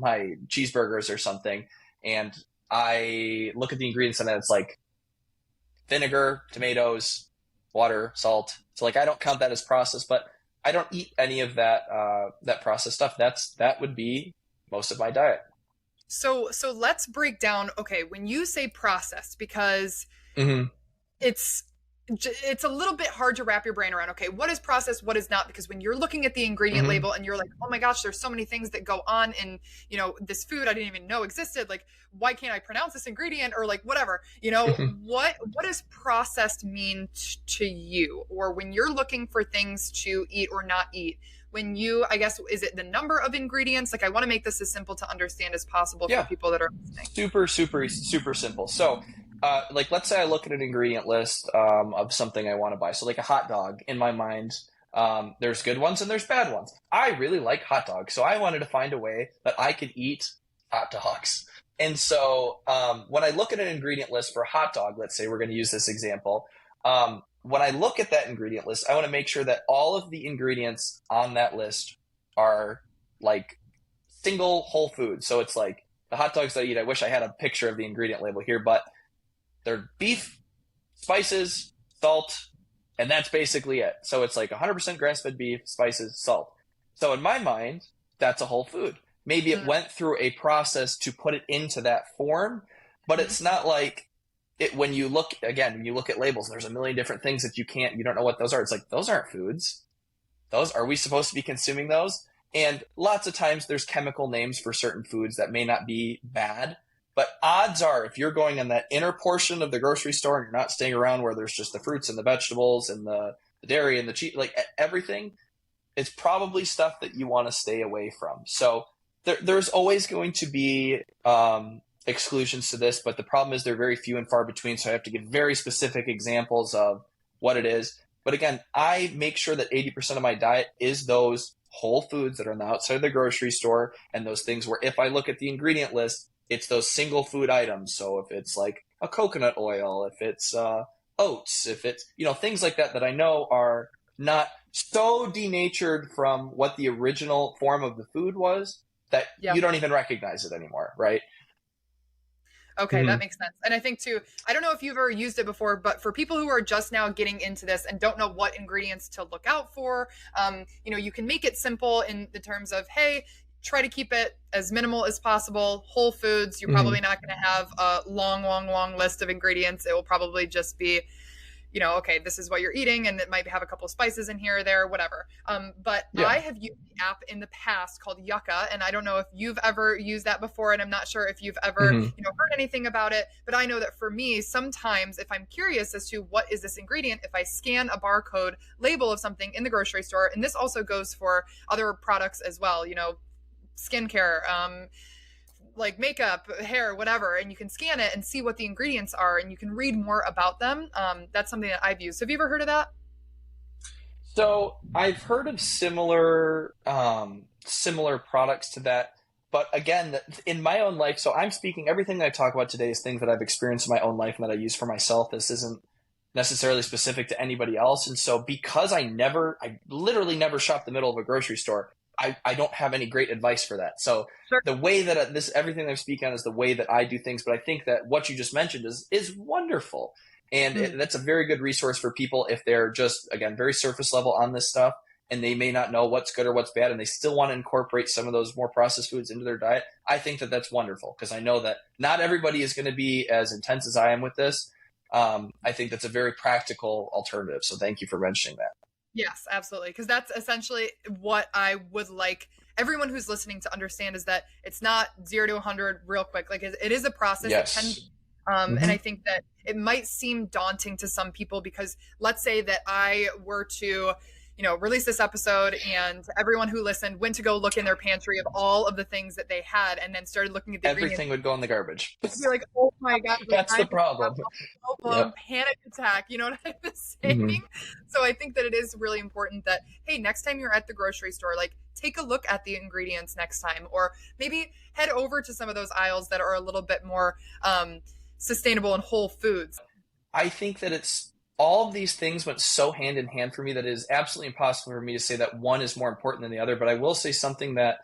cheeseburgers or something, and I look at the ingredients and it's like vinegar, tomatoes, water, salt. So like I don't count that as processed, but I don't eat any of that processed stuff. That would be most of my diet.
So let's break down, okay, when you say processed, because
Hmm.
it's it's a little bit hard to wrap your brain around, okay, what is processed, what is not, because when you're looking at the ingredient
Hmm.
label and you're like, oh my gosh, there's so many things that go on in, this food I didn't even know existed, like, why can't I pronounce this ingredient, or like whatever, what does processed mean to you, or when you're looking for things to eat or not eat, when you, I guess, is it the number of ingredients? Like, I want to make this as simple to understand as possible for
Yeah,
people that are listening.
super, super, super simple. So, like, let's say I look at an ingredient list of something I want to buy. So, like a hot dog, in my mind, there's good ones and there's bad ones. I really like hot dogs, so I wanted to find a way that I could eat hot dogs. And so, when I look at an ingredient list for a hot dog, let's say we're going to use this example. When I look at that ingredient list, I want to make sure that all of the ingredients on that list are like single whole foods. So it's like the hot dogs that I eat. I wish I had a picture of the ingredient label here, but they're beef, spices, salt, and that's basically it. So it's like 100% grass-fed beef, spices, salt. So in my mind, that's a whole food. Maybe it went through a process to put it into that form, but it's not like it when you look again, when you look at labels, there's a million different things that you don't know what those are. It's like those aren't foods. Those are we supposed to be consuming those? And lots of times there's chemical names for certain foods that may not be bad, but odds are if you're going in that inner portion of the grocery store and you're not staying around where there's just the fruits and the vegetables and the dairy and the cheese, like everything, it's probably stuff that you want to stay away from. So there's always going to be exclusions to this, but the problem is they're very few and far between. So I have to give very specific examples of what it is. But again, I make sure that 80% of my diet is those whole foods that are on the outside of the grocery store and those things where if I look at the ingredient list, it's those single food items. So if it's like a coconut oil, if it's oats, if it's, things like that I know are not so denatured from what the original form of the food was that
Yeah.
you don't even recognize it anymore, right?
Okay, that makes sense. And I think too, I don't know if you've ever used it before, but for people who are just now getting into this and don't know what ingredients to look out for, you can make it simple in the terms of, hey, try to keep it as minimal as possible. Whole foods, you're probably not going to have a long, long, long list of ingredients. It will probably just be, okay, this is what you're eating, and it might have a couple of spices in here or there, whatever. But
Yeah.
I have used the app in the past called Yucca, and I don't know if you've ever used that before, and I'm not sure if you've ever, heard anything about it. But I know that for me, sometimes if I'm curious as to what is this ingredient, if I scan a barcode label of something in the grocery store, and this also goes for other products as well, skincare, like makeup, hair, whatever, and you can scan it and see what the ingredients are, and you can read more about them. That's something that I've used. Have you ever heard of that?
So I've heard of similar products to that, but again, in my own life. So I'm speaking everything that I talk about today is things that I've experienced in my own life and that I use for myself. This isn't necessarily specific to anybody else, and so because I literally never shop the middle of a grocery store. I don't have any great advice for that. So
Sure.
the way that everything I'm speaking on is the way that I do things. But I think that what you just mentioned is wonderful. And that's a very good resource for people if they're just, again, very surface level on this stuff and they may not know what's good or what's bad and they still want to incorporate some of those more processed foods into their diet. I think that that's wonderful because I know that not everybody is going to be as intense as I am with this. I think that's a very practical alternative. So thank you for mentioning that.
Yes, absolutely. Because that's essentially what I would like everyone who's listening to understand is that it's not 0 to 100 real quick. Like it is a process.
Yes.
It can be. And I think that it might seem daunting to some people because let's say that I were to, release this episode and everyone who listened went to go look in their pantry of all of the things that they had and then started looking at the
everything would go in the garbage.
You're like, oh my God.
That's the problem.
Panic attack. You know what I'm saying? So I think that it is really important that, hey, next time you're at the grocery store, like take a look at the ingredients next time, or maybe head over to some of those aisles that are a little bit more sustainable and whole foods.
I think that it's all of these things went so hand in hand for me that it is absolutely impossible for me to say that one is more important than the other. But I will say something that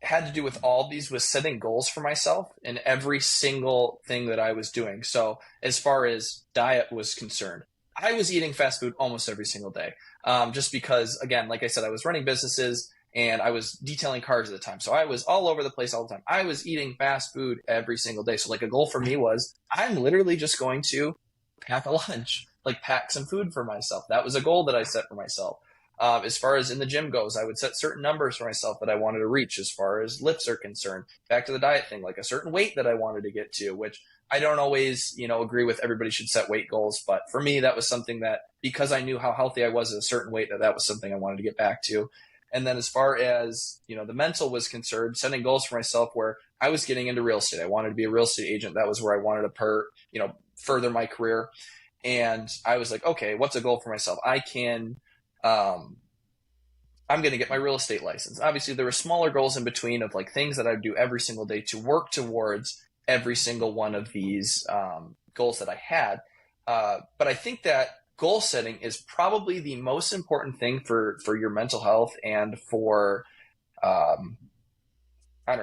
had to do with all of these was setting goals for myself in every single thing that I was doing. So as far as diet was concerned, I was eating fast food almost every single day. Just because, again, like I said, I was running businesses and I was detailing cars at the time. So I was all over the place all the time. I was eating fast food every single day. So like a goal for me was I'm literally just going to pack a lunch, like pack some food for myself. That was a goal that I set for myself. As far as in the gym goes, I would set certain numbers for myself that I wanted to reach as far as lifts are concerned. Back to the diet thing, like a certain weight that I wanted to get to, which I don't always, agree with everybody should set weight goals. But for me, that was something that because I knew how healthy I was at a certain weight, that was something I wanted to get back to. And then as far as, the mental was concerned, setting goals for myself where I was getting into real estate. I wanted to be a real estate agent. That was where I wanted to further my career. And I was like, okay, what's a goal for myself? I'm going to get my real estate license. Obviously, there were smaller goals in between of like things that I would do every single day to work towards every single one of these goals that I had. But I think that goal setting is probably the most important thing for your mental health and for,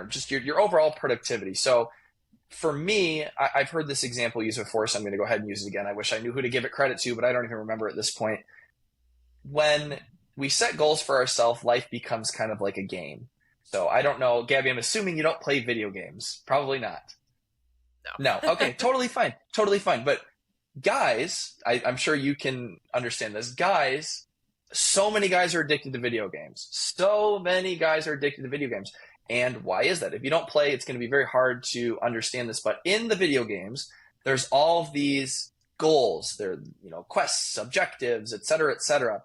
just your overall productivity. So for me, I've heard this example used before, so I'm going to go ahead and use it again. I wish I knew who to give it credit to, but I don't even remember at this point. When we set goals for ourselves, life becomes kind of like a game. So I don't know, Gabby, I'm assuming you don't play video games. Probably not. No. Okay. Totally fine. Totally fine. But guys, I'm sure you can understand this. Guys, so many guys are addicted to video games. So many guys are addicted to video games. And why is that? If you don't play, it's going to be very hard to understand this. But in the video games, there's all of these goals. There are, quests, objectives, et cetera, et cetera.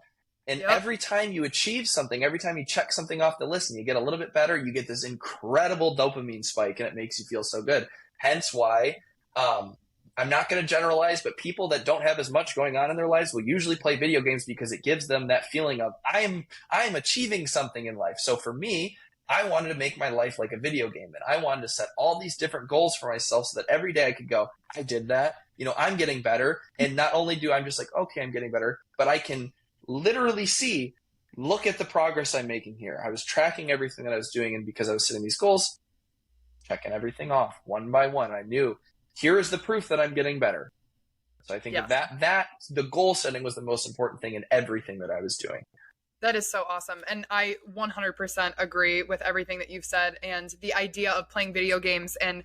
And every time you achieve something, every time you check something off the list and you get a little bit better, you get this incredible dopamine spike and it makes you feel so good. Hence why I'm not going to generalize, but people that don't have as much going on in their lives will usually play video games because it gives them that feeling of I am achieving something in life. So for me, I wanted to make my life like a video game, and I wanted to set all these different goals for myself so that every day I could go, I did that, I'm getting better. And not only do I'm just like, okay, I'm getting better, but I can literally look at the progress I'm making here. I was tracking everything that I was doing, and because I was setting these goals, checking everything off one by one, I knew here is the proof that I'm getting better. So I think that the goal setting was the most important thing in everything that I was doing.
That is so awesome. And I 100% agree with everything that you've said. And the idea of playing video games and,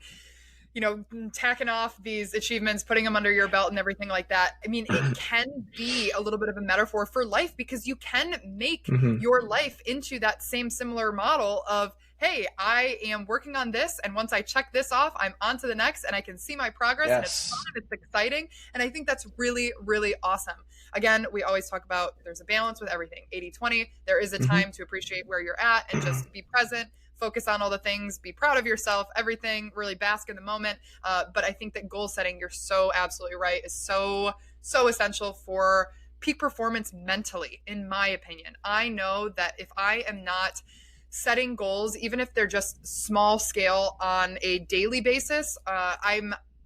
tacking off these achievements, putting them under your belt and everything like that. I mean, it can be a little bit of a metaphor for life because you can make your life into that same similar model of, hey, I am working on this. And once I check this off, I'm on to the next and I can see my progress and it's fun, it's exciting. And I think that's really, really awesome. Again, we always talk about there's a balance with everything, 80-20. There is a time to appreciate where you're at and just be present, focus on all the things, be proud of yourself, everything, really bask in the moment. But I think that goal setting, you're so absolutely right, is so, so essential for peak performance mentally, in my opinion. I know that if I am not setting goals, even if they're just small scale on a daily basis,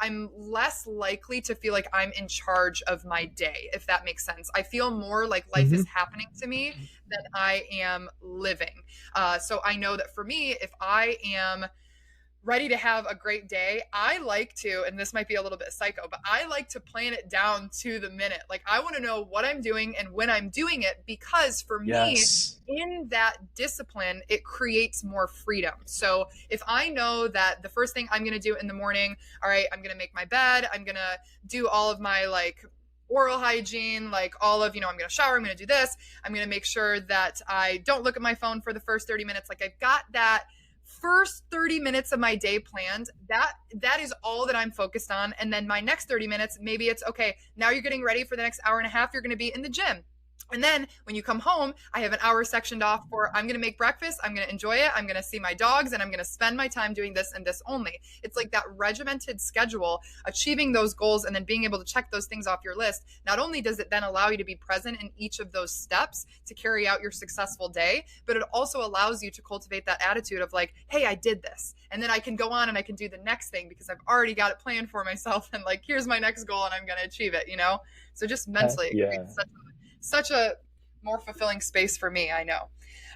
I'm less likely to feel like I'm in charge of my day, if that makes sense. I feel more like life is happening to me than I am living. So I know that for me, if I am ready to have a great day, I like to, and this might be a little bit psycho, but I like to plan it down to the minute. Like I want to know what I'm doing and when I'm doing it, because for me, in that discipline, it creates more freedom. So if I know that the first thing I'm going to do in the morning, all right, I'm going to make my bed, I'm going to do all of my oral hygiene, all of, I'm going to shower, I'm going to do this, I'm going to make sure that I don't look at my phone for the first 30 minutes. I've got that first 30 minutes of my day planned. That is all that I'm focused on. And then my next 30 minutes, maybe it's okay, now you're getting ready for the next hour and a half, you're going to be in the gym. And then when you come home, I have an hour sectioned off for I'm going to make breakfast, I'm going to enjoy it, I'm going to see my dogs, and I'm going to spend my time doing this and this only. It's like that regimented schedule, achieving those goals and then being able to check those things off your list. Not only does it then allow you to be present in each of those steps to carry out your successful day, but it also allows you to cultivate that attitude of like, hey, I did this. And then I can go on and I can do the next thing because I've already got it planned for myself. And like, here's my next goal and I'm going to achieve it, you know? So just mentally, it creates such a more fulfilling space for me, I know.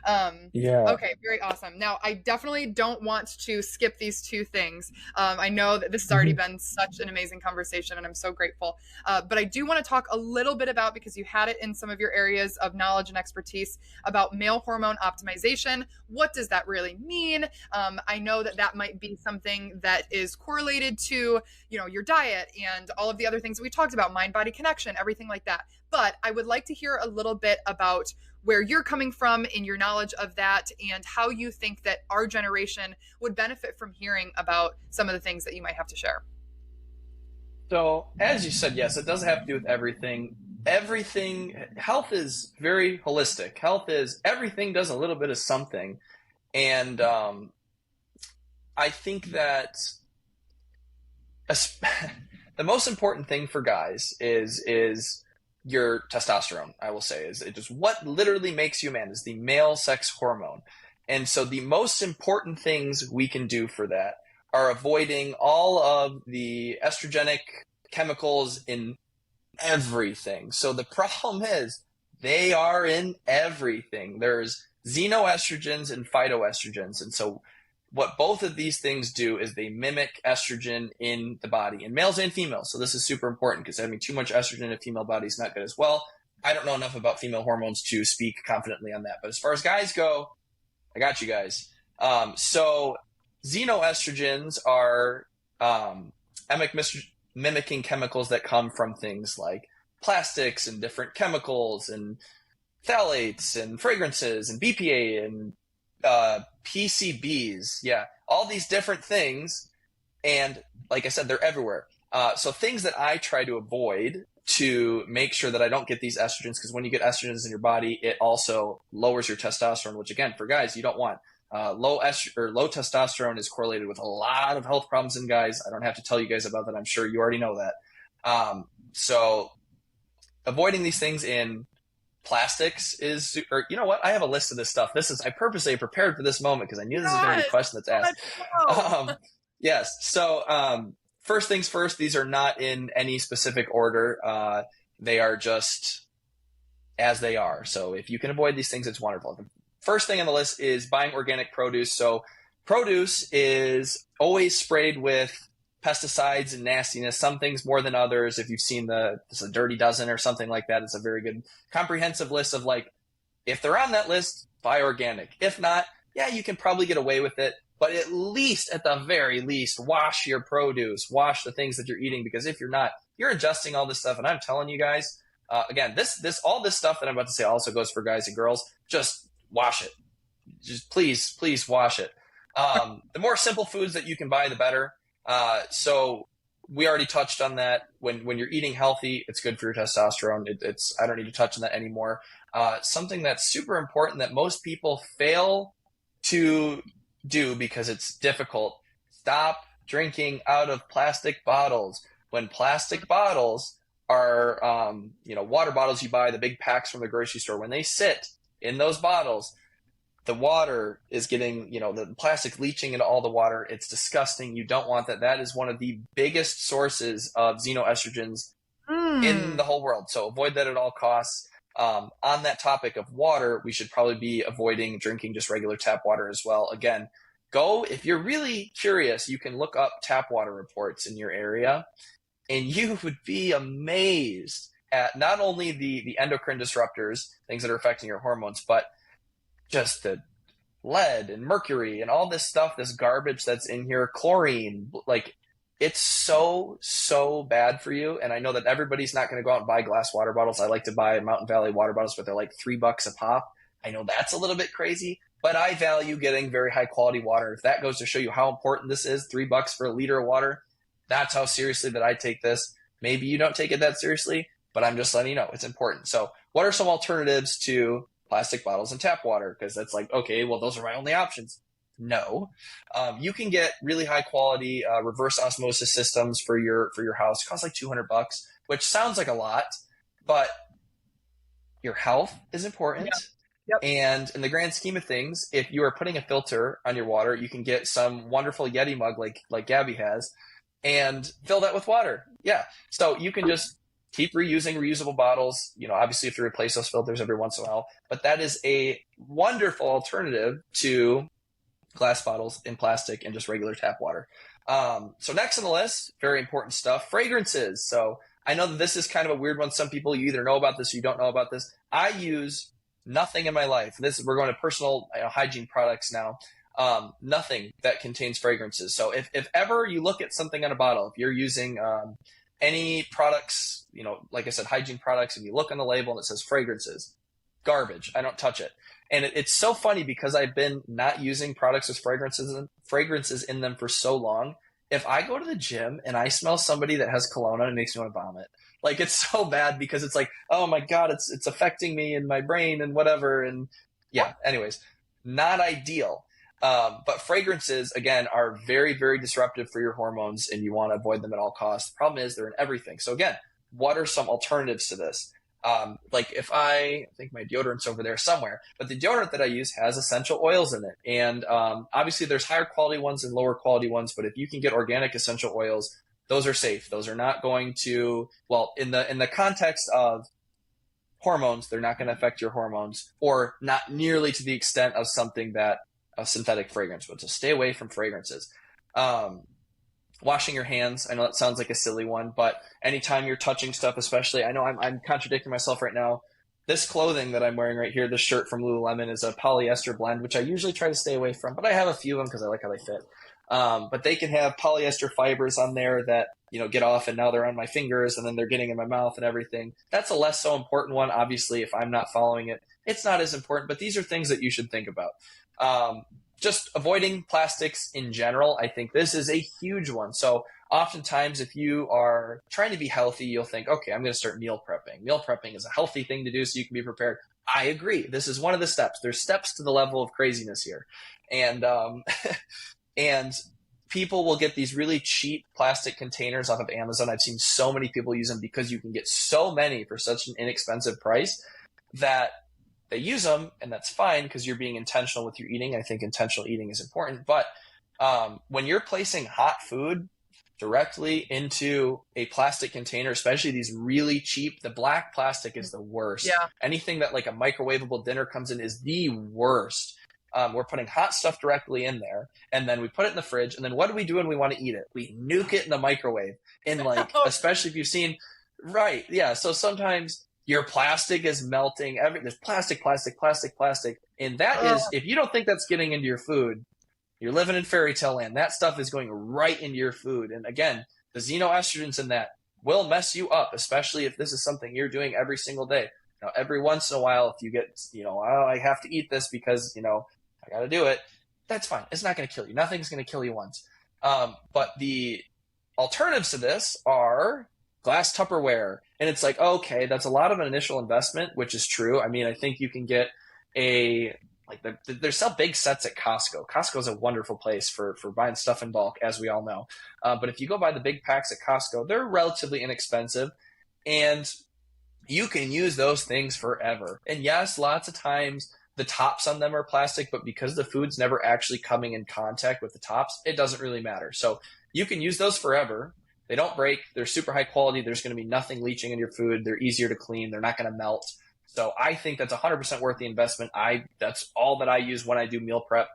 Okay, very awesome. Now, I definitely don't want to skip these two things. I know that this has already been such an amazing conversation, and I'm so grateful. But I do want to talk a little bit about, because you had it in some of your areas of knowledge and expertise, about male hormone optimization. What does that really mean? I know that that might be something that is correlated to, you know, your diet and all of the other things that we talked about, mind-body connection, everything like that. But I would like to hear a little bit about where you're coming from in your knowledge of that and how you think that our generation would benefit from hearing about some of the things that you might have to share.
So, as you said, yes, it does have to do with everything. Health is very holistic. Health is everything does a little bit of something. And I think that the most important thing for guys is your testosterone, I will say, is it just what literally makes you a man is the male sex hormone. And so the most important things we can do for that are avoiding all of the estrogenic chemicals in everything. So the problem is they are in everything. There's xenoestrogens and phytoestrogens. And so what both of these things do is they mimic estrogen in the body, in males and females. So this is super important because having too much estrogen in a female body is not good as well. I don't know enough about female hormones to speak confidently on that. But as far as guys go, I got you guys. So xenoestrogens are mimicking chemicals that come from things like plastics and different chemicals and phthalates and fragrances and BPA and PCBs, all these different things, and like I said, they're everywhere. So things that I try to avoid to make sure that I don't get these estrogens, because when you get estrogens in your body, it also lowers your testosterone, which again, for guys, you don't want. Low testosterone is correlated with a lot of health problems in guys. I don't have to tell you guys about that. I'm sure you already know that. So avoiding these things in plastics is, or you know what? I have a list of this stuff. I purposely prepared for this moment because I knew this was going to be a question that's asked. Yes. So first things first, these are not in any specific order. They are just as they are. So if you can avoid these things, it's wonderful. The first thing on the list is buying organic produce. So produce is always sprayed with pesticides and nastiness, some things more than others. If you've seen it's a Dirty Dozen or something like that, it's a very good comprehensive list of like, if they're on that list, buy organic. If not, you can probably get away with it. But at the very least, wash your produce, wash the things that you're eating, because if you're not, you're ingesting all this stuff. And I'm telling you guys, again, all this stuff that I'm about to say also goes for guys and girls. Just wash it. Just please wash it. The more simple foods that you can buy, the better. So we already touched on that. When you're eating healthy, it's good for your testosterone. I don't need to touch on that anymore. Something that's super important that most people fail to do because it's difficult. Stop drinking out of plastic bottles. When plastic bottles are, water bottles you buy, the big packs from the grocery store, when they sit in those bottles, the water is getting, the plastic leaching into all the water. It's disgusting. You don't want that. That is one of the biggest sources of xenoestrogens in the whole world. So avoid that at all costs. On that topic of water, we should probably be avoiding drinking just regular tap water as well. Again, if you're really curious, you can look up tap water reports in your area, and you would be amazed at not only the endocrine disruptors, things that are affecting your hormones, but just the lead and mercury and all this stuff, this garbage that's in here, chlorine, like it's so bad for you. And I know that everybody's not going to go out and buy glass water bottles. I like to buy Mountain Valley water bottles, but they're like $3 a pop. I know that's a little bit crazy, but I value getting very high quality water. If that goes to show you how important this is, $3 for a liter of water, that's how seriously that I take this. Maybe you don't take it that seriously. but I'm just letting you know it's important. So what are some alternatives to plastic bottles and tap water? Because that's like, okay, well, those are my only options. No, you can get really high quality reverse osmosis systems for your house. It costs like $200, which sounds like a lot, but your health is important.
Yeah. Yep.
And in the grand scheme of things, if you are putting a filter on your water, you can get some wonderful Yeti mug like Gabby has and fill that with water. Yeah. So you can just keep reusing reusable bottles. You know, obviously you have to replace those filters every once in a while, but that is a wonderful alternative to glass bottles in plastic and just regular tap water. So next on the list, very important stuff, fragrances. So I know that this is kind of a weird one. Some people, you either know about this or you don't know about this. I use nothing in my life. We're going to personal hygiene products now. Nothing that contains fragrances. So if ever you look at something on a bottle, if you're using any products, like I said, hygiene products, and you look on the label and it says fragrances, garbage. I don't touch it. And it's so funny because I've been not using products with fragrances in them for so long. If I go to the gym and I smell somebody that has cologne on, it makes me want to vomit. Like, it's so bad because it's like, oh my God, it's affecting me and my brain and whatever. And yeah, anyways, not ideal. But fragrances, again, are very, very disruptive for your hormones and you want to avoid them at all costs. The problem is they're in everything. So again, what are some alternatives to this? Like if I think my deodorant's over there somewhere, but the deodorant that I use has essential oils in it. And obviously there's higher quality ones and lower quality ones, but if you can get organic essential oils, those are safe. Those are not going to, well, in the context of hormones, they're not going to affect your hormones, or not nearly to the extent of something that a synthetic fragrance would. So stay away from fragrances. Washing your hands, I know that sounds like a silly one, but anytime you're touching stuff, especially, I know I'm contradicting myself right now. This clothing that I'm wearing right here, this shirt from Lululemon, is a polyester blend, which I usually try to stay away from, but I have a few of them because I like how they fit. But they can have polyester fibers on there that, get off, and now they're on my fingers and then they're getting in my mouth and everything. That's a less so important one. Obviously, if I'm not following it, it's not as important, but these are things that you should think about. Just avoiding plastics in general. I think this is a huge one. So oftentimes if you are trying to be healthy, you'll think, okay, I'm going to start meal prepping. Meal prepping is a healthy thing to do so you can be prepared. I agree. This is one of the steps. There's steps to the level of craziness here. And, and people will get these really cheap plastic containers off of Amazon. I've seen so many people use them because you can get so many for such an inexpensive price that they use them, and that's fine because you're being intentional with your eating. I think intentional eating is important. But when you're placing hot food directly into a plastic container, especially these really cheap, the black plastic is the worst.
Yeah.
Anything that like a microwavable dinner comes in is the worst. We're putting hot stuff directly in there, and then we put it in the fridge, and then what do we do when we want to eat it? We nuke it in the microwave. And like, especially if you've seen, right, yeah, so sometimes your plastic is melting. There's plastic. And that is, if you don't think that's getting into your food, you're living in fairy tale land. That stuff is going right into your food. And again, the xenoestrogens in that will mess you up, especially if this is something you're doing every single day. Now, every once in a while, if you get, oh, I have to eat this because, I got to do it, that's fine. It's not going to kill you. Nothing's going to kill you once. But the alternatives to this are glass Tupperware. And it's like, okay, that's a lot of an initial investment, which is true. I mean, I think you can get they sell big sets at Costco. Costco is a wonderful place for buying stuff in bulk, as we all know. But if you go buy the big packs at Costco, they're relatively inexpensive, and you can use those things forever. And yes, lots of times the tops on them are plastic, but because the food's never actually coming in contact with the tops, it doesn't really matter. So you can use those forever. They don't break. They're super high quality. There's going to be nothing leaching in your food. They're easier to clean. They're not going to melt. So I think that's 100% worth the investment. That's all that I use when I do meal prep.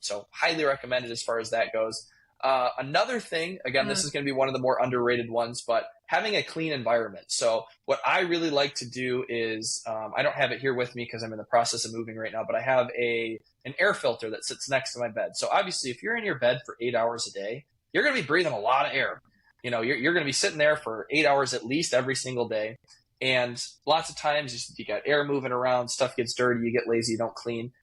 So highly recommended as far as that goes. Another thing, again, this is going to be one of the more underrated ones, but having a clean environment. So what I really like to do is, I don't have it here with me because I'm in the process of moving right now, but I have an air filter that sits next to my bed. So obviously if you're in your bed for 8 hours a day, you're going to be breathing a lot of air. You're going to be sitting there for 8 hours at least every single day. And lots of times you got air moving around, stuff gets dirty, you get lazy, you don't clean.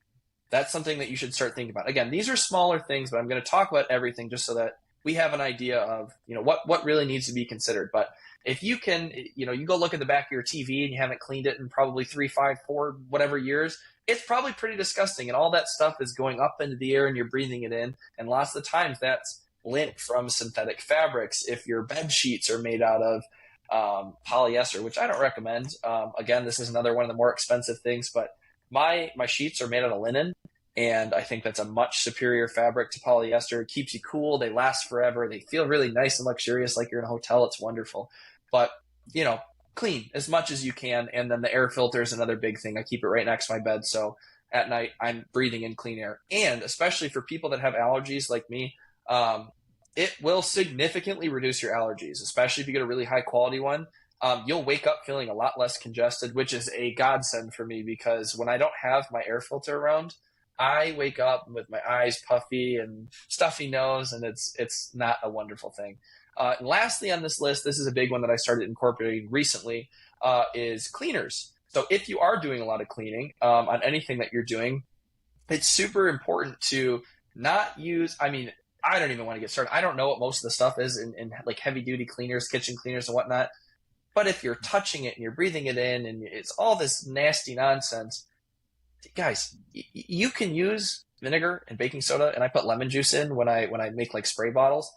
That's something that you should start thinking about. Again, these are smaller things, but I'm going to talk about everything just so that we have an idea of, what really needs to be considered. But if you can, you go look at the back of your TV and you haven't cleaned it in probably 3, 5, 4, whatever years, it's probably pretty disgusting. And all that stuff is going up into the air and you're breathing it in. And lots of the times that's lint from synthetic fabrics. If your bed sheets are made out of polyester, which I don't recommend. Again, this is another one of the more expensive things, but my sheets are made out of linen. And I think that's a much superior fabric to polyester. It keeps you cool. They last forever. They feel really nice and luxurious, like you're in a hotel. It's wonderful. But, clean as much as you can. And then the air filter is another big thing. I keep it right next to my bed. So at night, I'm breathing in clean air. And especially for people that have allergies like me, it will significantly reduce your allergies, especially if you get a really high quality one. You'll wake up feeling a lot less congested, which is a godsend for me, because when I don't have my air filter around, I wake up with my eyes puffy and stuffy nose, and it's not a wonderful thing. And lastly on this list, this is a big one that I started incorporating recently, is cleaners. So if you are doing a lot of cleaning on anything that you're doing, it's super important to not use, I don't even want to get started. I don't know what most of the stuff is in like heavy duty cleaners, kitchen cleaners and whatnot. But if you're touching it and you're breathing it in and it's all this nasty nonsense, guys, you can use vinegar and baking soda, and I put lemon juice in when I make like spray bottles.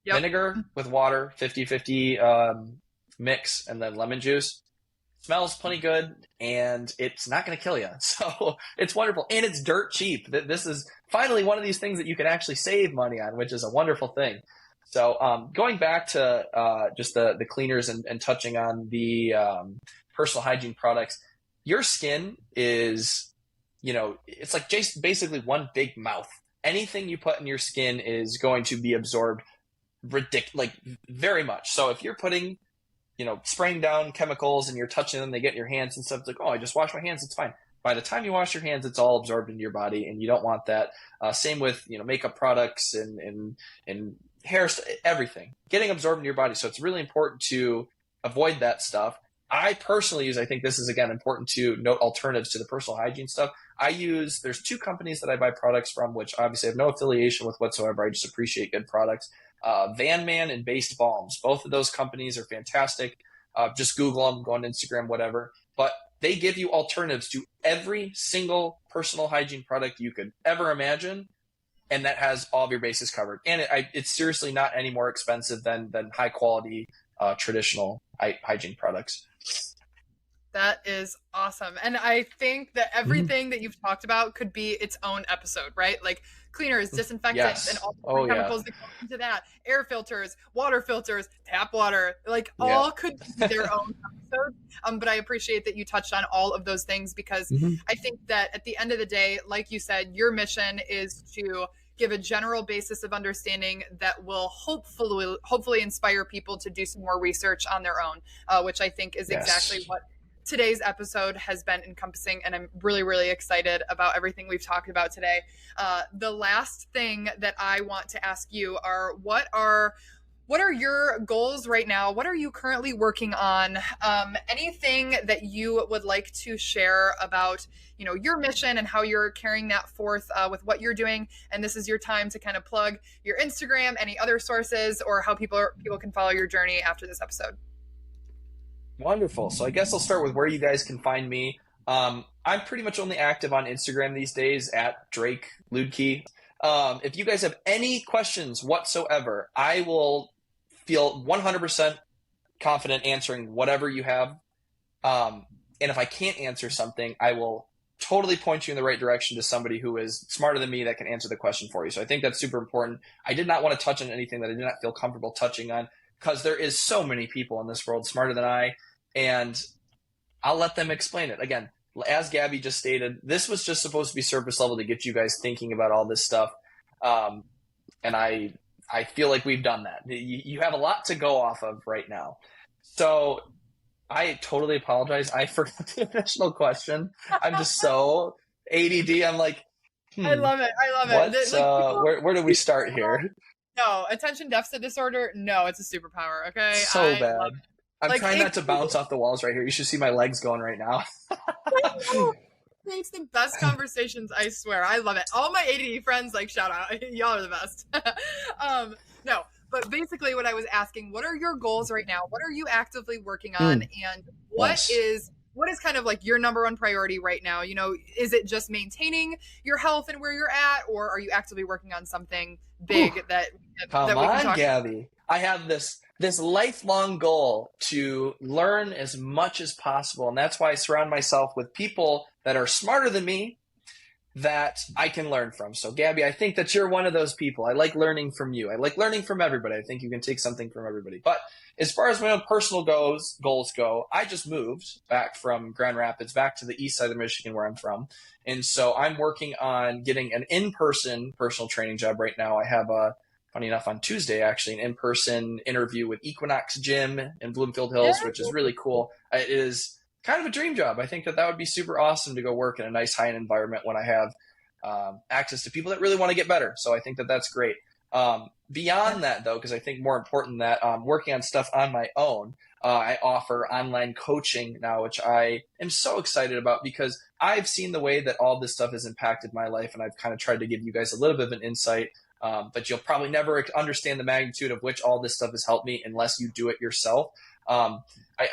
Yep. Vinegar with water, 50-50 mix, and then lemon juice. Smells plenty good, and it's not going to kill you. So it's wonderful, and it's dirt cheap. This is finally one of these things that you can actually save money on, which is a wonderful thing. So going back to just the cleaners and touching on the personal hygiene products, your skin is, it's like just basically one big mouth. Anything you put in your skin is going to be absorbed very much. So if you're putting, spraying down chemicals and you're touching them, they get in your hands and stuff. It's like, oh, I just washed my hands, it's fine. By the time you wash your hands, it's all absorbed into your body, and you don't want that. Same with, makeup products and hair, everything getting absorbed in your body. So it's really important to avoid that stuff. I personally use, I think this is, again, important to note alternatives to the personal hygiene stuff. There's 2 companies that I buy products from, which obviously I have no affiliation with whatsoever. I just appreciate good products. Van Man and Based Balms. Both of those companies are fantastic. Just Google them, go on Instagram, whatever. But they give you alternatives to every single personal hygiene product you could ever imagine, and that has all of your bases covered. And it's seriously not any more expensive than high quality traditional hygiene products.
That is awesome. And I think that everything that you've talked about could be its own episode, right? Like cleaners, disinfectants, and all the chemicals that go into that, air filters, water filters, tap water, all could be their own episode. But I appreciate that you touched on all of those things, because I think that at the end of the day, like you said, your mission is to give a general basis of understanding that will hopefully inspire people to do some more research on their own, which I think is exactly what today's episode has been encompassing, and I'm really, really excited about everything we've talked about today. The last thing that I want to ask you are, what are your goals right now? What are you currently working on? Anything that you would like to share about, your mission and how you're carrying that forth with what you're doing? And this is your time to kind of plug your Instagram, any other sources, or how people can follow your journey after this episode.
Wonderful. So I guess I'll start with where you guys can find me. I'm pretty much only active on Instagram these days at Drake Luedke. If you guys have any questions whatsoever, I will feel 100% confident answering whatever you have. And if I can't answer something, I will totally point you in the right direction to somebody who is smarter than me that can answer the question for you. So I think that's super important. I did not want to touch on anything that I did not feel comfortable touching on, because there is so many people in this world smarter than I, and I'll let them explain it. Again, as Gabby just stated, this was just supposed to be surface level to get you guys thinking about all this stuff. And I feel like we've done that. You have a lot to go off of right now. So I totally apologize. I forgot the initial question. I'm just so ADD. I'm like,
I love it.
Where do we start here?
No, attention deficit disorder. No, it's a superpower. Okay.
So bad. I'm trying not to bounce off the walls right here. You should see my legs going right now.
It's the best conversations, I swear. I love it. All my ADD friends, shout out. Y'all are the best. No, But basically what I was asking, what are your goals right now? What are you actively working on?
Mm,
And
nice.
what is kind of like your number one priority right now? You know, is it just maintaining your health and where you're at, or are you actively working on something
Whew.
big that
Come
we can
on,
talk about?
Gabby. I have this lifelong goal to learn as much as possible, and that's why I surround myself with people that are smarter than me that I can learn from. So, Gabby, I think that you're one of those people. I like learning from you. I like learning from everybody. I think you can take something from everybody. But as far as my own personal goals go, I just moved back from Grand Rapids back to the east side of Michigan where I'm from. And so I'm working on getting an in-person personal training job right now. I have funny enough, on Tuesday, actually, an in-person interview with Equinox Gym in Bloomfield
Yeah.
Hills, which is really cool. It is kind of a dream job. I think that would be super awesome to go work in a nice high-end environment when I have access to people that really want to get better. So I think that that's great. Beyond that, though, because I think more important than that, working on stuff on my own, I offer online coaching now, which I am so excited about because I've seen the way that all this stuff has impacted my life, and I've kind of tried to give you guys a little bit of an insight. But you'll probably never understand the magnitude of which all this stuff has helped me unless you do it yourself. I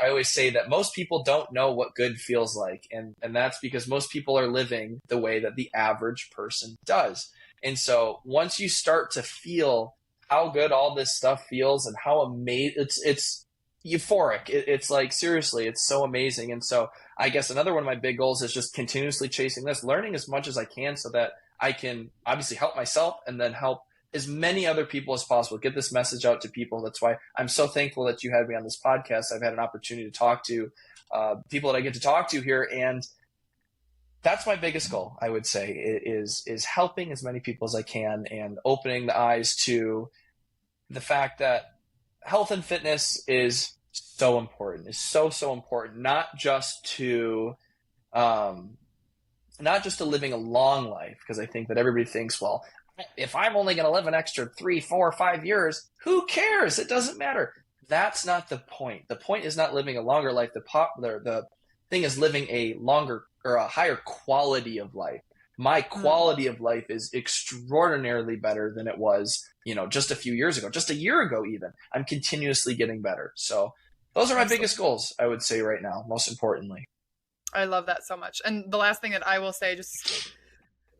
always say that most people don't know what good feels like. And that's because most people are living the way that the average person does. And so once you start to feel how good all this stuff feels and how amazing it's euphoric. It's like, seriously, it's so amazing. And so I guess another one of my big goals is just continuously chasing this, learning as much as I can so that I can obviously help myself and then help as many other people as possible, get this message out to people. That's why I'm so thankful that you had me on this podcast. I've had an opportunity to talk to people that I get to talk to here. And that's my biggest goal, I would say, is helping as many people as I can and opening the eyes to the fact that health and fitness is so important, is so important, not just to living a long life, because I think that everybody thinks, well, if I'm only going to live an extra 3, 4, 5 years, who cares? It doesn't matter. That's not the point. The point is not living a longer life. The thing is living a longer or a higher quality of life. My quality of life is extraordinarily better than it was, just a few years ago, just a year ago even. I'm continuously getting better. So those are my biggest goals, I would say right now, most importantly.
I love that so much. And the last thing that I will say, just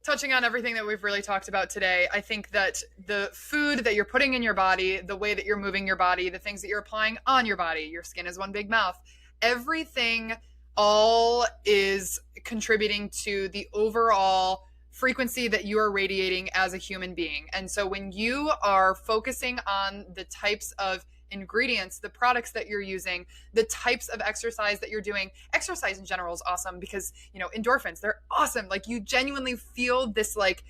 touching on everything that we've really talked about today, I think that the food that you're putting in your body, the way that you're moving your body, the things that you're applying on your body, your skin is one big mouth, everything all is contributing to the overall frequency that you are radiating as a human being. And so when you are focusing on the types of ingredients, the products that you're using, the types of exercise that you're doing, exercise in general is awesome because, endorphins, they're awesome. Like, you genuinely feel this, like,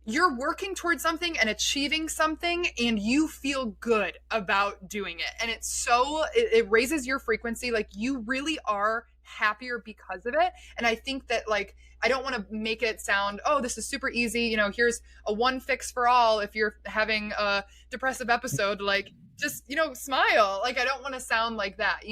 you're working towards something and achieving something and you feel good about doing it. And it raises your frequency. Like, you really are happier because of it. And I think that, like, I don't want to make it sound, oh, this is super easy. Here's a one fix for all. If you're having a depressive episode, like, just, smile. Like, I don't want to sound like that,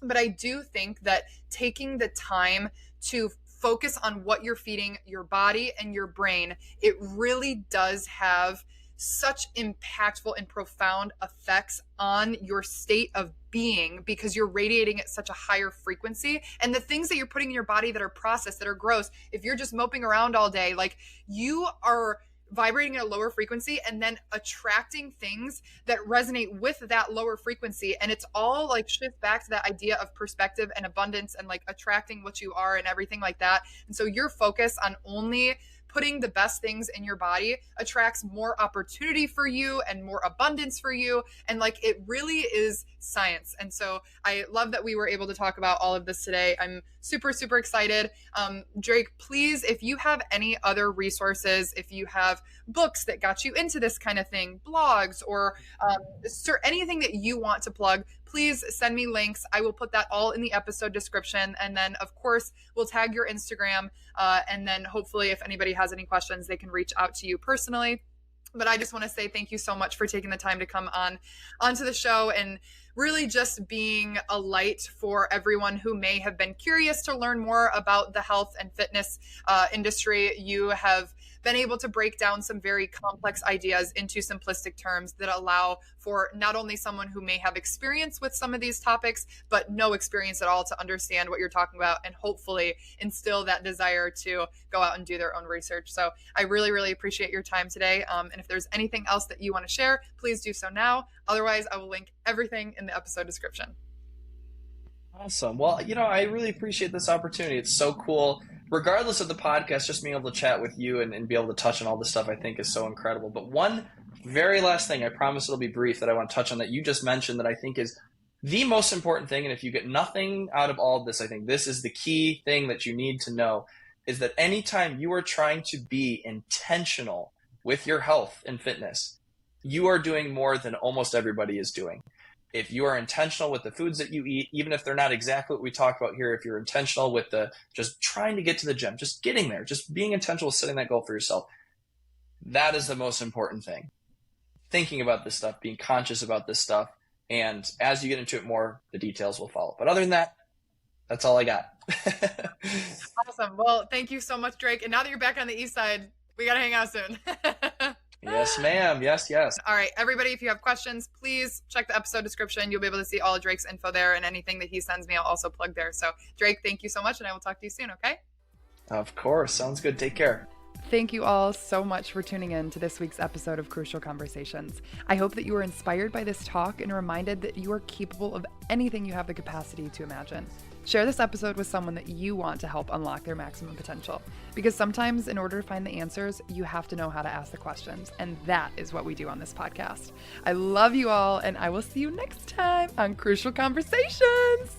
but I do think that taking the time to focus on what you're feeding your body and your brain, it really does have such impactful and profound effects on your state of being because you're radiating at such a higher frequency. And the things that you're putting in your body that are processed, that are gross, if you're just moping around all day, like, you are vibrating at a lower frequency and then attracting things that resonate with that lower frequency. And it's all like shift back to that idea of perspective and abundance and like attracting what you are and everything like that. And so your focus on only putting the best things in your body attracts more opportunity for you and more abundance for you. And like, it really is science. And so I love that we were able to talk about all of this today. I'm super, super excited. Drake, please, if you have any other resources, if you have books that got you into this kind of thing, blogs, or anything that you want to plug, please send me links. I will put that all in the episode description. And then, of course, we'll tag your Instagram. And then hopefully if anybody has any questions, they can reach out to you personally. But I just want to say thank you so much for taking the time to come onto the show and really just being a light for everyone who may have been curious to learn more about the health and fitness industry. You have been able to break down some very complex ideas into simplistic terms that allow for not only someone who may have experience with some of these topics, but no experience at all to understand what you're talking about and hopefully instill that desire to go out and do their own research. So I really, really appreciate your time today. And if there's anything else that you want to share, please do so now. Otherwise, I will link everything in the episode description.
Awesome. Well, I really appreciate this opportunity. It's so cool. Regardless of the podcast, just being able to chat with you and be able to touch on all this stuff, I think is so incredible. But one very last thing, I promise it'll be brief, that I want to touch on that you just mentioned that I think is the most important thing. And if you get nothing out of all of this, I think this is the key thing that you need to know, is that anytime you are trying to be intentional with your health and fitness, you are doing more than almost everybody is doing. If you are intentional with the foods that you eat, even if they're not exactly what we talk about here, if you're intentional with the just trying to get to the gym, just getting there, just being intentional with setting that goal for yourself, that is the most important thing. Thinking about this stuff, being conscious about this stuff, and as you get into it more, the details will follow. But other than that, that's all I got.
Awesome. Well, thank you so much, Drake. And now that you're back on the east side, we got to hang out soon.
Yes, ma'am. Yes.
All right, everybody, if you have questions, please check the episode description. You'll be able to see all of Drake's info there, and anything that he sends me, I'll also plug there. So, Drake, thank you so much, and I will talk to you soon, okay?
Of course. Sounds good. Take care.
Thank you all so much for tuning in to this week's episode of Crucial Conversations. I hope that you were inspired by this talk and reminded that you are capable of anything you have the capacity to imagine. Share this episode with someone that you want to help unlock their maximum potential. Because sometimes in order to find the answers, you have to know how to ask the questions. And that is what we do on this podcast. I love you all, and I will see you next time on Crucial Conversations.